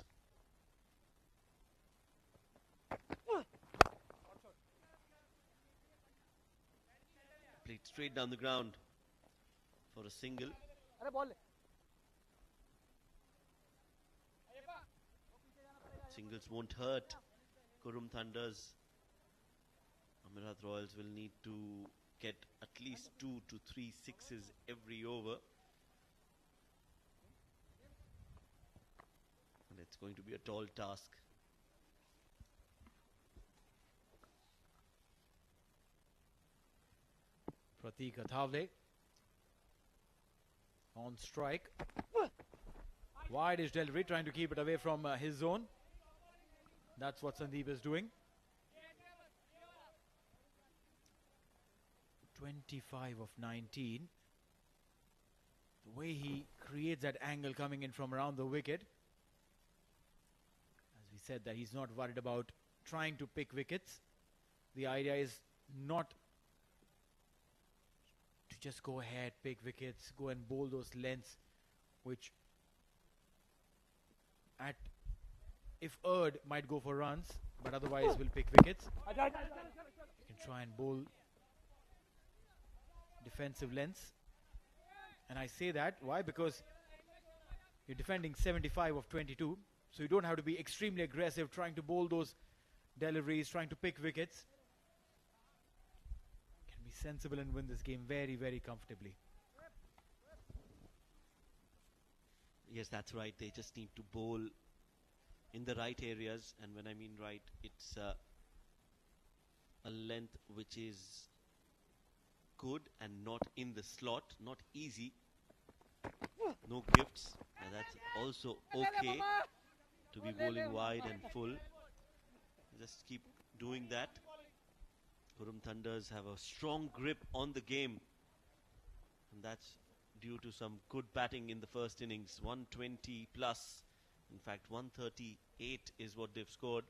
Played straight down the ground for a single. Singles won't hurt Qurum Thunders. Amerat Royals will need to get at least 2 to 3 sixes every over. And it's going to be a tall task. Pratik Athavle on strike. Wide-ish delivery, trying to keep it away from his zone. That's what Sandeep is doing. 25 of 19. The way he creates that angle coming in from around the wicket. As we said, that he's not worried about trying to pick wickets. The idea is not to just go ahead, pick wickets, go and bowl those lengths, which if erred might go for runs, but otherwise will pick wickets. You can try and bowl defensive lengths. And I say that, why? Because you're defending 75 of 22, so you don't have to be extremely aggressive trying to bowl those deliveries, trying to pick wickets. Can be sensible and win this game very, very comfortably. Yes, that's right. They just need to bowl in the right areas, and when I mean right, it's a length which is good and not in the slot, not easy. No gifts, and that's also okay to be bowling wide and full. Just keep doing that. Qurum Thunders have a strong grip on the game, and that's due to some good batting in the first innings. 120 plus. In fact, 138 is what they've scored.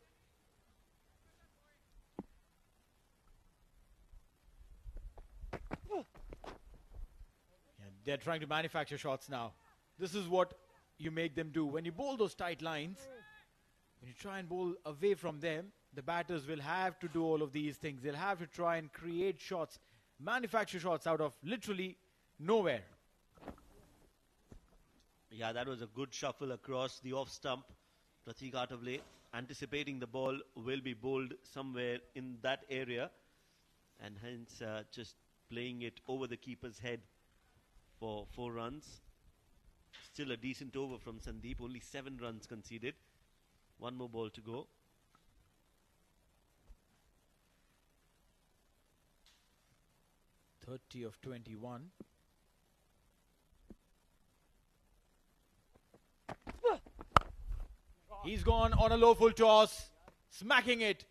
Yeah, they're trying to manufacture shots now. This is what you make them do. When you bowl those tight lines, when you try and bowl away from them, the batters will have to do all of these things. They'll have to try and create shots, manufacture shots out of literally nowhere. Yeah, that was a good shuffle across the off stump. Pratik Athavle anticipating the ball will be bowled somewhere in that area. and hence just playing it over the keeper's head for 4 runs. Still a decent over from Sandeep, only 7 runs conceded. 1 more ball to go. .30 of 21. He's gone on a low full toss, smacking it.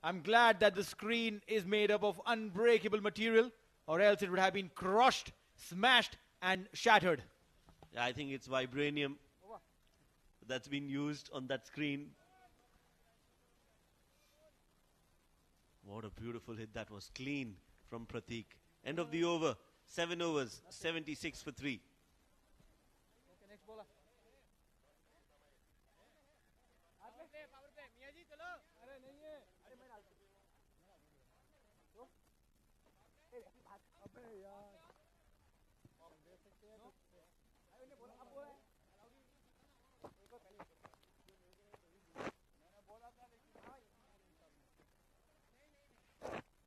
I'm glad that the screen is made up of unbreakable material, or else it would have been crushed, smashed and shattered. Yeah, I think it's vibranium that's been used on that screen. What a beautiful hit. That was clean from Prateek. End of the over. 7 overs, 76 for 3.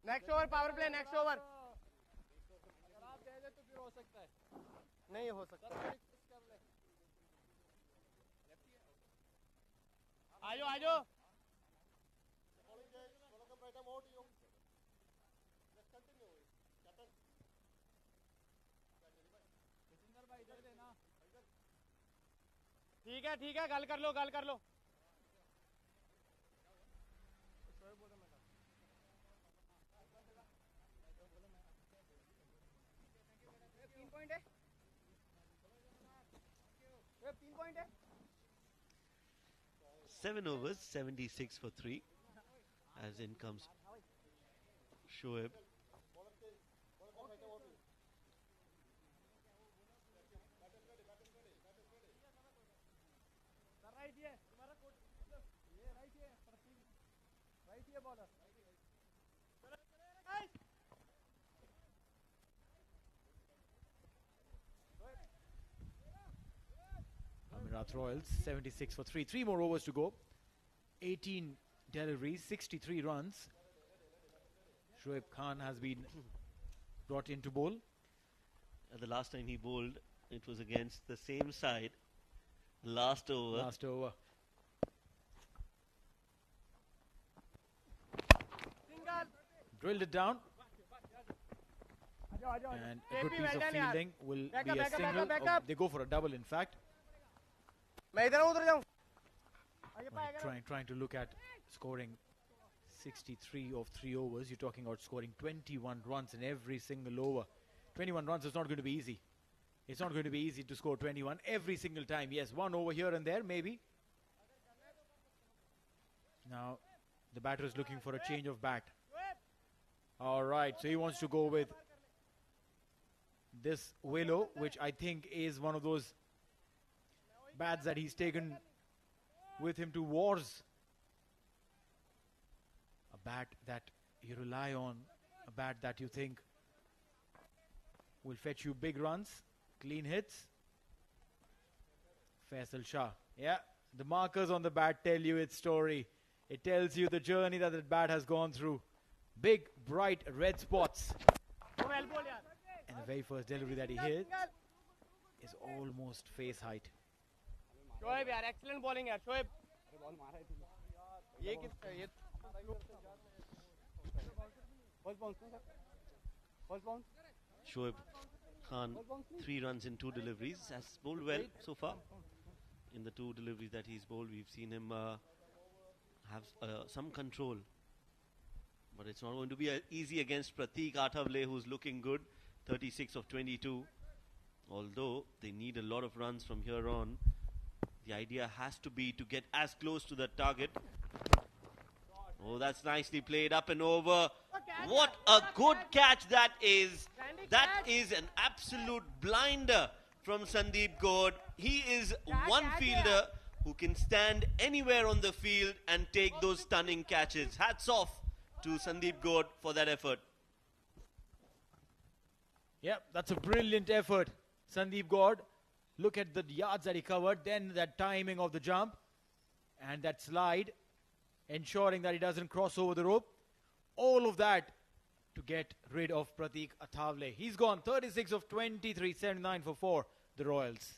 Next over power play next over नहीं हो सकता आजो आजो ठीक है गल कर लो point है 3 पॉइंट है 7 overs, 76 for 3. As in comes Shoaib. Right ये bowler Amerat Royals 76 for 3. 3 more overs to go. 18 deliveries, 63 runs. Shoaib Khan has been brought in to bowl. The last time he bowled, it was against the same side. Last over. Last over. Drilled it down. And a good piece of fielding will be a single. They go for a double, in fact. मैं इधर उधर जाऊं Trying to look at scoring 63 of 3 overs. You're talking about scoring 21 runs in every single over. 21 runs is not going to be easy. It's not going to be easy to score 21 every single time. Yes, 1 over here and there, maybe. Now, the batter is looking for a change of bat. All right, so he wants to go with this Willow, which I think is one of those bats that he's taken with him to wars. A bat that you rely on, a bat that you think will fetch you big runs, clean hits. Faisal Shah. Yeah, the markers on the bat tell you its story. It tells you the journey that bat has gone through. Big, bright red spots. And the very first delivery that he hit is almost face height. Shoaib यार excellent bowling यार शोएब ये किसका ये ball bounce Shoaib Khan, 3 runs in 2 deliveries, has bowled well so far. In the 2 deliveries that he's bowled, we've seen him have some control. But it's not going to be easy against Prateek Athavale, who's looking good, 36 of 22. Although they need a lot of runs from here on, the idea has to be to get as close to the target. Oh, that's nicely played up and over. What a good catch that is. That is an absolute blinder from Sandeep Gaur. He is one fielder who can stand anywhere on the field and take those stunning catches. Hats off to Sandeep Gaur for that effort. Yep, that's a brilliant effort. Sandeep Gaur, look at the yards that he covered, then that timing of the jump and that slide, ensuring that he doesn't cross over the rope. All of that to get rid of Pratik Athavale. He's gone 36 of 23, 79 for 4, the Royals.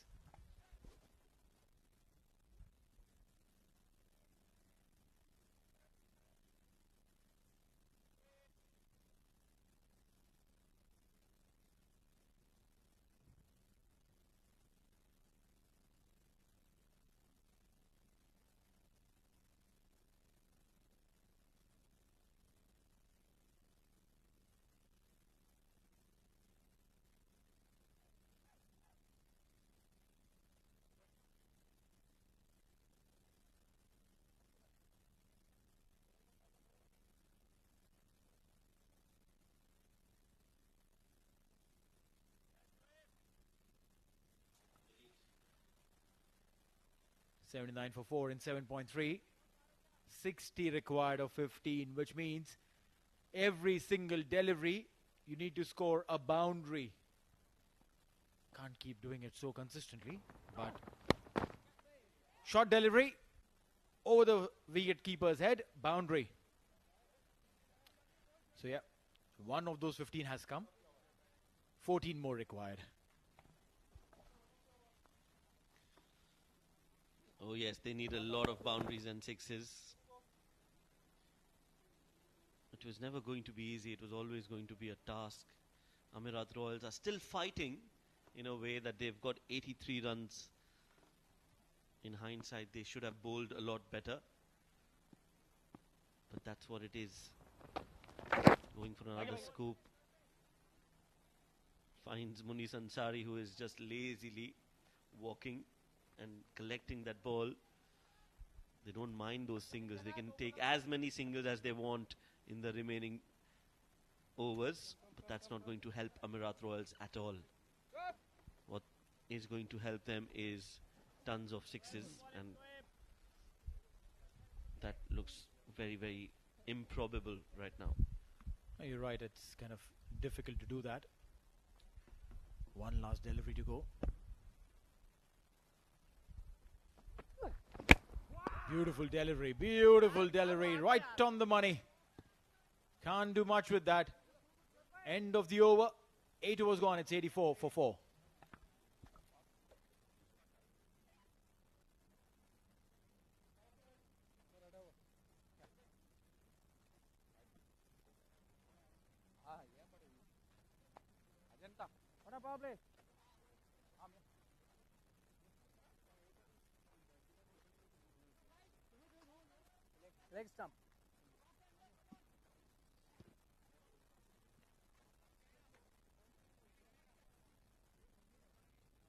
$79 for 4 in 7.3. 60 required of 15, which means every single delivery you need to score a boundary. Can't keep doing it so consistently, but short delivery over the wicket keeper's head, boundary. So yeah, one of those 15 has come. 14 more required. Oh yes, they need a lot of boundaries and sixes. It was never going to be easy. It was always going to be a task. Amerat Royals are still fighting in a way that they've got 83 runs. In hindsight, they should have bowled a lot better. But that's what it is. Going for another scoop. Finds Muniz Ansari, who is just lazily walking and collecting that ball. They don't mind those singles. They can take as many singles as they want in the remaining overs, but that's not going to help Amerat Royals at all. What is going to help them is tons of sixes, and that looks very, very improbable right now. You're right, it's kind of difficult to do that. One last delivery to go. Beautiful delivery, right on the money. Can't do much with that. End of the over. 8 overs gone, it's 84 for 4. Leg stump.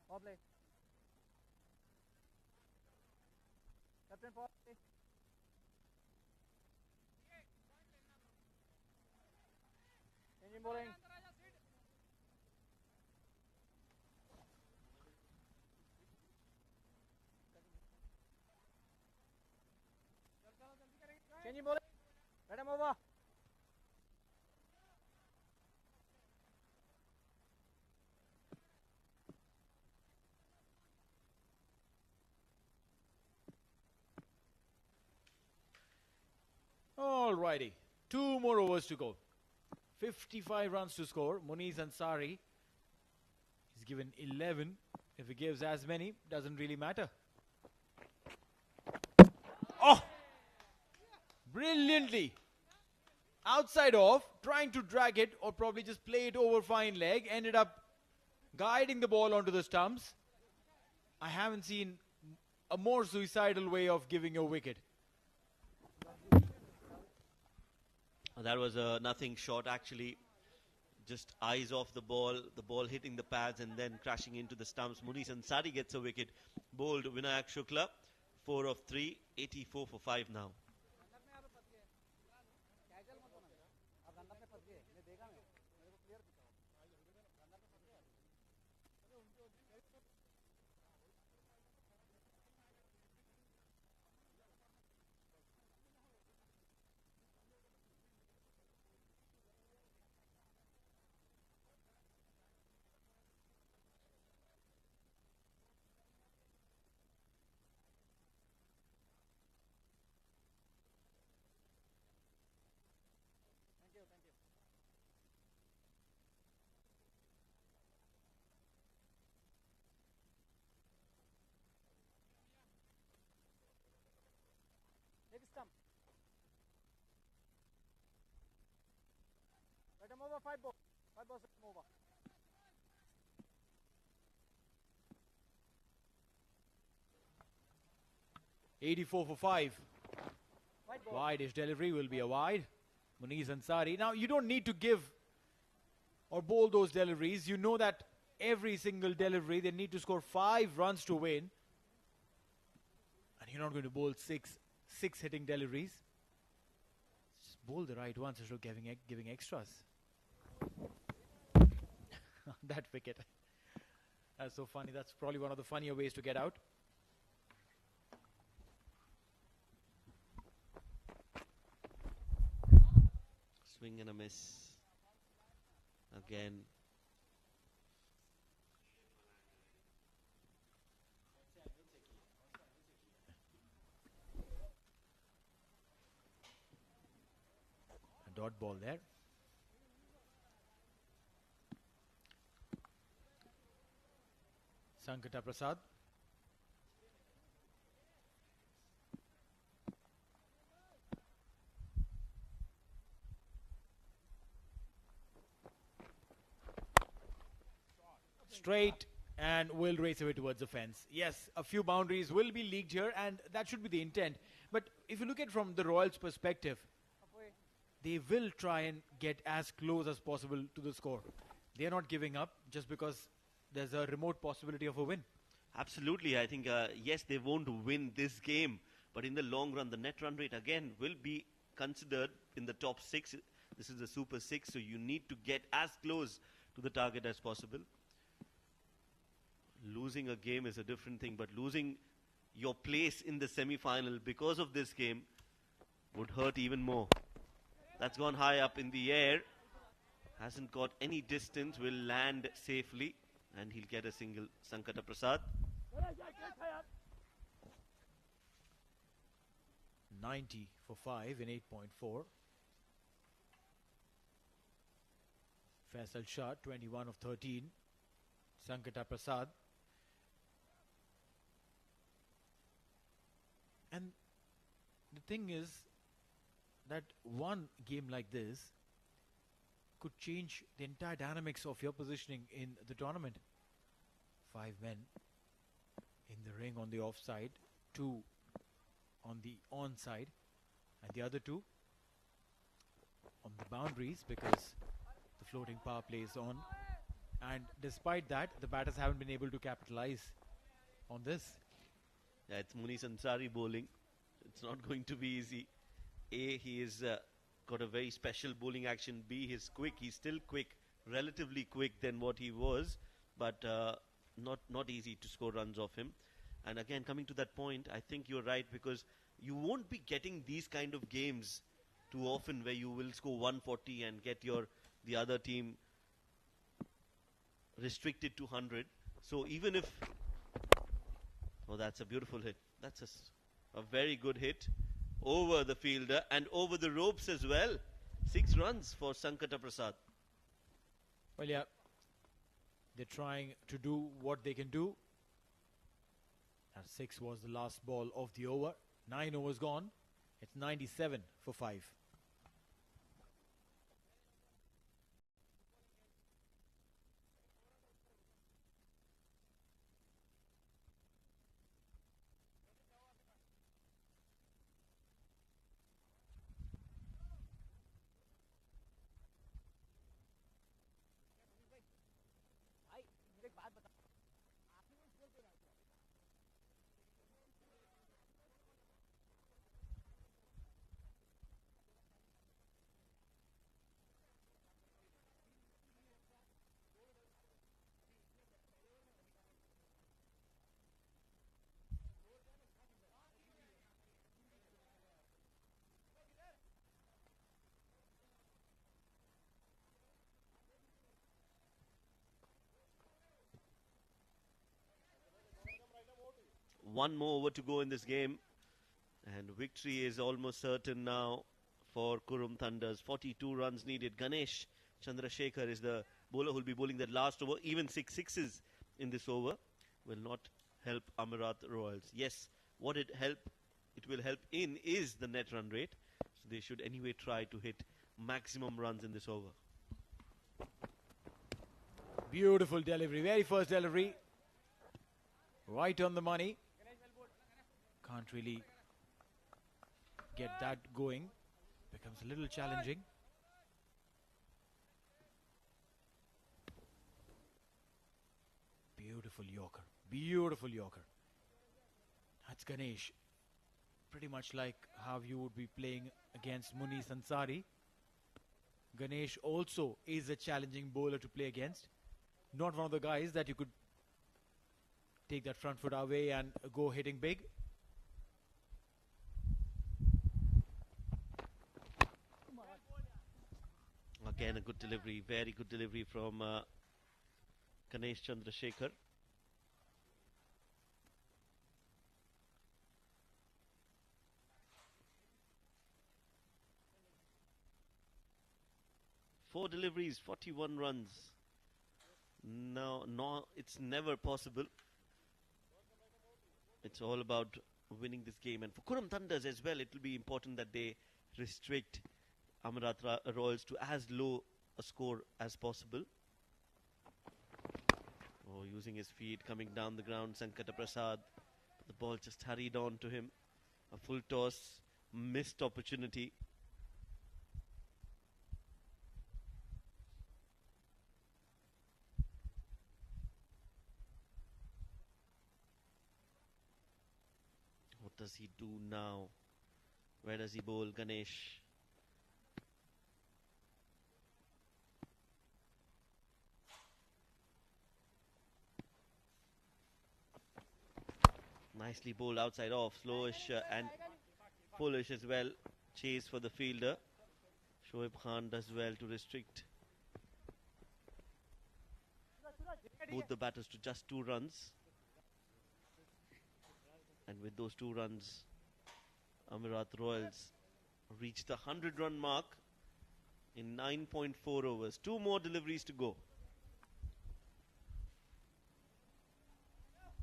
Power play. Captain power play. Changing bowling. Changing bowling. Let him over. Alrighty, 2 more overs to go. 55 runs to score. Muniz Ansari is given 11. If he gives as many, doesn't really matter. Oh! Brilliantly. Outside off, trying to drag it or probably just play it over fine leg. Ended up guiding the ball onto the stumps. I haven't seen a more suicidal way of giving a wicket. That was a nothing shot actually. Just eyes off the ball hitting the pads and then crashing into the stumps. Muniz Ansari gets a wicket. Bowled Vinayak Shukla, 4 of 3, 84 for 5 now. stump. Let him over 5 balls. 5 balls, let him over. '84 for 5. Wide ball. Wide-ish delivery will be a wide. Muniz Ansari. Now, you don't need to give or bowl those deliveries. You know that every single delivery, they need to score 5 runs to win. And you're not going to bowl six hitting deliveries. Just bowl the right ones instead of giving extras. That wicket. That's so funny. That's probably one of the funnier ways to get out. Swing and a miss. Again. A dot ball there. Sankata Prasad. Straight and will race away towards the fence. Yes, a few boundaries will be leaked here and that should be the intent. But if you look at it from the Royals' perspective, they will try and get as close as possible to the score. They are not giving up just because there's a remote possibility of a win. Absolutely. I think, yes, they won't win this game. But in the long run, the net run rate, again, will be considered in the top 6. This is the Super 6, so you need to get as close to the target as possible. Losing a game is a different thing, but losing your place in the semi-final because of this game would hurt even more. That's gone high up in the air. Hasn't got any distance, will land safely, and he'll get a single. Sankata Prasad. 90 for 5 in 8.4. Faisal Shah, 21 of 13. Sankata Prasad. And the thing is that one game like this could change the entire dynamics of your positioning in the tournament. 5 men in the ring on the offside, 2 on the onside, and the other 2 on the boundaries because the floating power play is on. And despite that, the batters haven't been able to capitalize on this. Yeah, it's Muniz Ansari bowling. It's not going to be easy. A, he is got a very special bowling action. B, he's quick. He's still quick, relatively quick than what he was, but not easy to score runs off him. And again, coming to that point, I think you're right because you won't be getting these kind of games too often where you will score 140 and get the other team restricted to 100. So even if... Oh, that's a beautiful hit. That's a very good hit over the fielder and over the ropes as well. 6 runs for Sankata Prasad. Well, yeah, they're trying to do what they can do. And 6 was the last ball of the over. 9 overs gone. It's 97 for 5. One more over to go in this game. And victory is almost certain now for Qurum Thunders. 42 runs needed. Ganesh Chandrasekhar is the bowler who will be bowling that last over. Even 6 sixes in this over will not help Amerat Royals. Yes, what it help it will help in is the net run rate. So they should anyway try to hit maximum runs in this over. Beautiful delivery. Very first delivery. Right on the money. Can't really get that going. Becomes a little challenging. Beautiful Yorker. Beautiful Yorker. That's Ganesh. Pretty much like how you would be playing against Muniz Ansari. Ganesh also is a challenging bowler to play against. Not one of the guys that you could take that front foot away and go hitting big. Again, a good delivery, very good delivery from Ganesh Chandrasekhar. Four deliveries, 41 runs. No, it's never possible. It's all about winning this game. And for Qurum Thunders as well, it will be important that they restrict Amerat Royals to as low a score as possible. Oh, using his feet, coming down the ground, Sankata Prasad. The ball just hurried on to him. A full toss, missed opportunity. What does he do now? Where does he bowl, Ganesh? Nicely bowled outside off, slowish and foolish as well. Chase for the fielder. Shoaib Khan does well to restrict both the batters to just 2 runs. And with those 2 runs, Amerat Royals reached the 100-run mark in 9.4 overs. 2 more deliveries to go.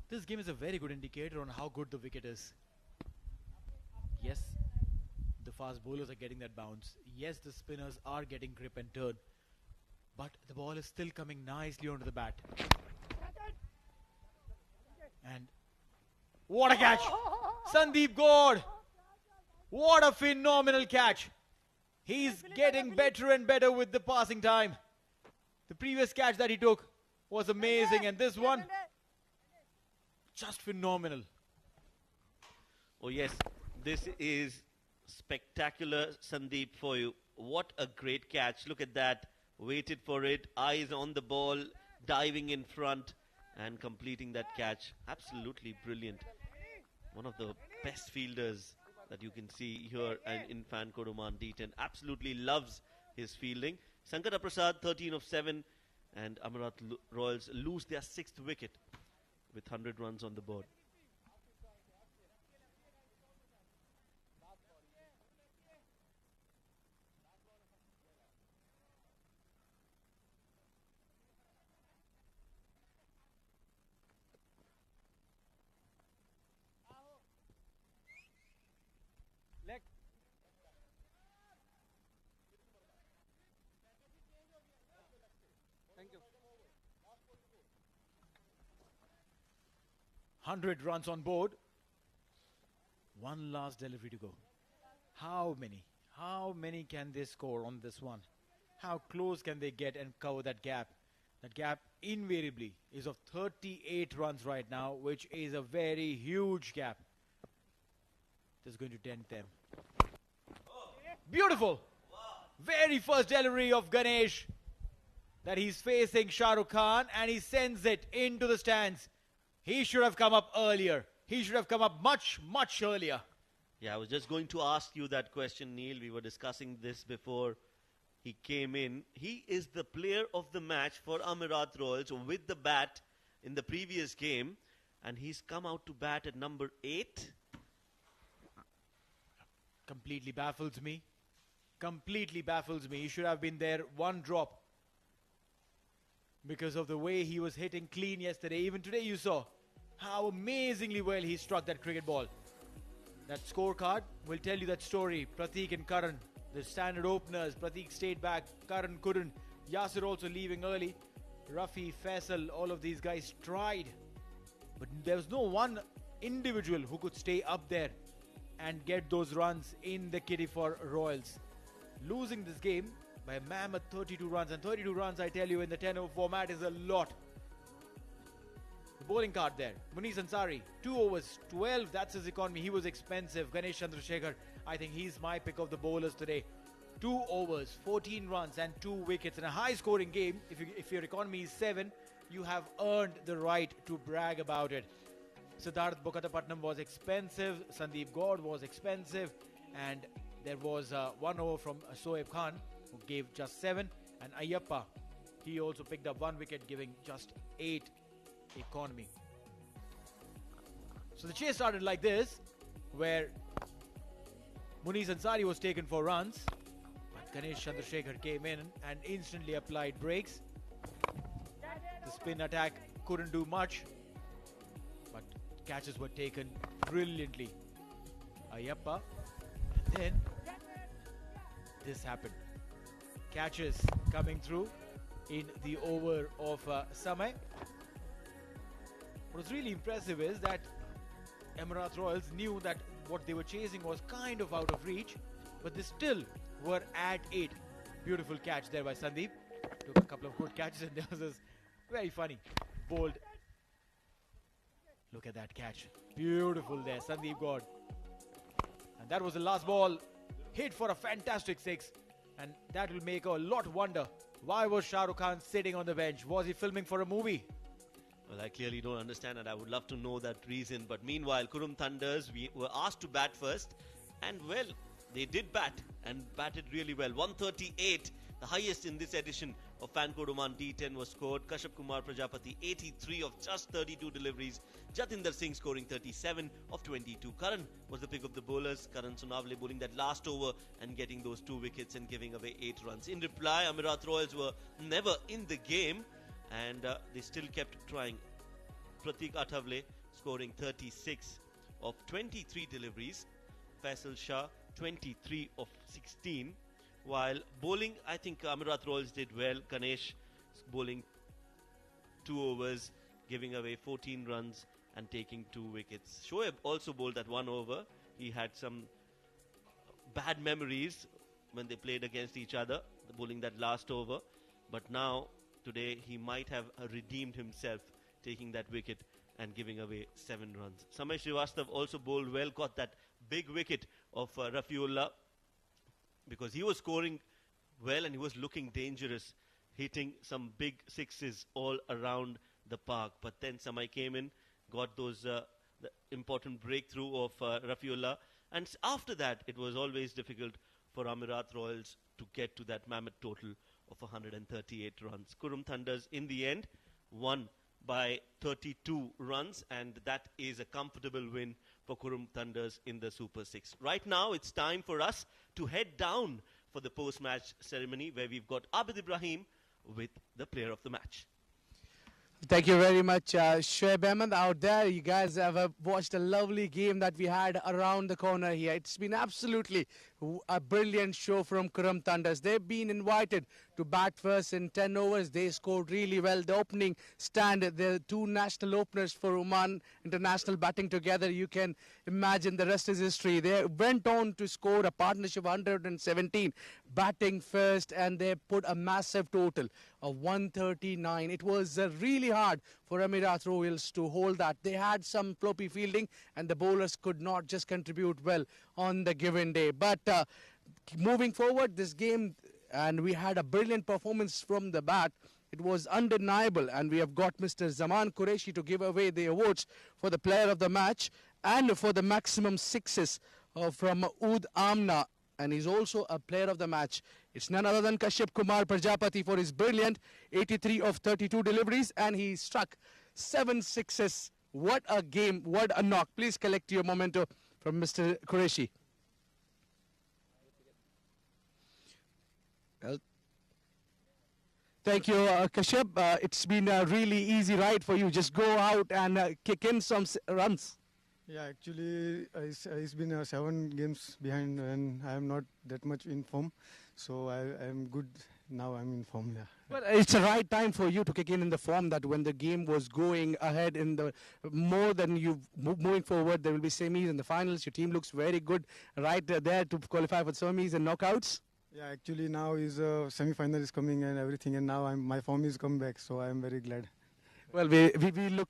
This game is a very good indicator on how good the wicket is. Yes, the fast bowlers are getting that bounce. Yes, the spinners are getting grip and turn. But the ball is still coming nicely onto the bat. And what a catch! Sandeep Gaur! What a phenomenal catch! He's getting better and better with the passing time. The previous catch that he took was amazing, and this one, just phenomenal. Oh yes, this is spectacular, Sandeep, for you. What a great catch. Look at that. Waited for it, eyes on the ball, diving in front and completing that catch. Absolutely brilliant. One of the best fielders that you can see here in Fancode Oman D10. Absolutely loves his fielding. Sankata Prasad, 13 of 7, and Amerat Royals lose their 6th wicket with 100 runs on the board. Thank you. 100 runs on board. One last delivery to go. How many? How many can they score on this one? How close can they get and cover that gap? That gap invariably is of 38 runs right now, which is a very huge gap. This is going to dent them. Beautiful! Very first delivery of Ganesh. That he's facing Shah Rukh Khan, and he sends it into the stands. He should have come up earlier. He should have come up much, much earlier. Yeah, I was just going to ask you that question, Neil. We were discussing this before he came in. He is the player of the match for Amerat Royals with the bat in the previous game, and he's come out to bat at number 8. Completely baffles me. Completely baffles me. He should have been there one drop. Because of the way he was hitting clean yesterday. Even today you saw how amazingly well he struck that cricket ball. That scorecard will tell you that story. Pratik and Karan, the standard openers. Pratik stayed back, Karan couldn't. Yasir also leaving early. Rafi, Faisal, all of these guys tried. But there was no one individual who could stay up there and get those runs in the kitty for Royals. Losing this game by a mammoth 32 runs. And 32 runs, I tell you, in the 10-over format is a lot. The bowling card there. Muniz Ansari, 2 overs, 12. That's his economy. He was expensive. Ganesh Chandrasekhar, I think he's my pick of the bowlers today. 2 overs, 14 runs and 2 wickets. In a high-scoring game, if your economy is 7, you have earned the right to brag about it. Siddharth Bokatapatnam was expensive. Sandeep Gaur was expensive. And there was 1 over from Soeb Khan, who gave just 7. And Ayyappa, he also picked up 1 wicket, giving just 8 economy. So the chase started like this, where Muniz Ansari was taken for runs, but Ganesh Chandrasekhar came in and instantly applied brakes. The spin attack couldn't do much, but catches were taken brilliantly. Ayyappa, and then this happened. Catches coming through in the over of Samay. What was really impressive is that Amerat Royals knew that what they were chasing was kind of out of reach, but they still were at 8. Beautiful catch there by Sandeep. Took a couple of good catches, and there was this very funny, bold. Look at that catch. Beautiful there, Sandeep Gaur. And that was the last ball. Hit for a fantastic 6. And that will make a lot wonder. Why was Shah Rukh Khan sitting on the bench? Was he filming for a movie? Well, I clearly don't understand, and I would love to know that reason. But meanwhile, Qurum Thunders, we were asked to bat first. And well, they did bat and batted really well. 138, the highest in this edition of Fan Code Oman D10 was scored. Kashyap Kumar Prajapati, 83 of just 32 deliveries. Jatinder Singh scoring 37 of 22. Karan was the pick of the bowlers. Karan Sonavale bowling that last over and getting those 2 wickets and giving away 8 runs. In reply, Amerat Royals were never in the game, and they still kept trying. Pratik Athavale scoring 36 of 23 deliveries. Faisal Shah 23 of 16. While bowling, I think Amerat Royals did well. Ganesh bowling 2 overs, giving away 14 runs and taking 2 wickets. Shoaib also bowled that 1 over. He had some bad memories when they played against each other, bowling that last over. But now, today, he might have redeemed himself, taking that wicket and giving away 7 runs. Samay Srivastav also bowled well, got that big wicket of Rafiullah, because he was scoring well and he was looking dangerous, hitting some big 6s all around the park. But then Samay came in, got those the important breakthrough of Rafiullah. And after that, it was always difficult for Amerat Royals to get to that mammoth total of 138 runs. Qurum Thunders, in the end, won by 32 runs, and that is a comfortable win for Qurum Thunders in the Super 6. Right now, it's time for us to head down for the post-match ceremony, where we've got Abid Ibrahim with the player of the match. Thank you very much, Shoaib Ahmed out there. You guys have watched a lovely game that we had around the corner here. It's been absolutely a brilliant show from Qurum Thunders. They've been invited to bat first in 10 overs. They scored really well. The opening stand, the 2 national openers for Oman International batting together. You can imagine the rest is history. They went on to score a partnership of 117 batting first, and they put a massive total of 139. It was really hard for Amerat Royals to hold that. They had some floppy fielding, and the bowlers could not just contribute well on the given day. But moving forward, this game, and we had a brilliant performance from the bat. It was undeniable, and we have got Mr. Zaman Qureshi to give away the awards for the player of the match and for the maximum 6s from Oud Amna, and he's also a player of the match. It's none other than Kashyap Kumar Prajapati for his brilliant 83 of 32 deliveries, and he struck 7 6s. What a game, what a knock. Please collect your memento from Mr. Qureshi. Well, thank you, Kashyap. It's been a really easy ride for you. Just go out and kick in some runs. Yeah, actually, it's been 7 games behind, and I am not that much in form. So I am good now. I'm in form. Yeah. Well, it's the right time for you to kick in the form that when the game was going ahead in the more than you moving forward, there will be semis and the finals. Your team looks very good right there to qualify for semis and knockouts. Yeah, actually now is semi-final is coming and everything, and now my form is come back. So I am very glad. Well, we're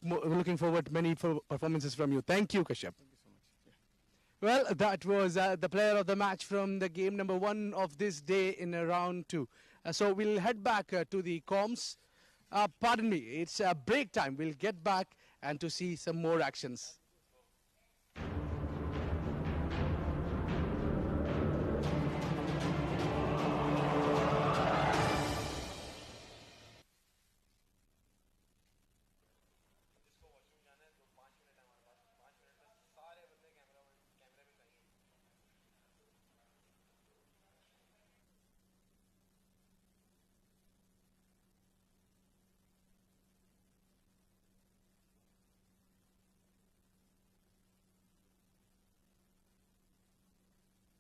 looking forward to many performances from you. Thank you, Kashyap. Well, that was the player of the match from the game number 1 of this day in round 2. So we'll head back to the comms. Pardon me, it's break time. We'll get back and to see some more actions.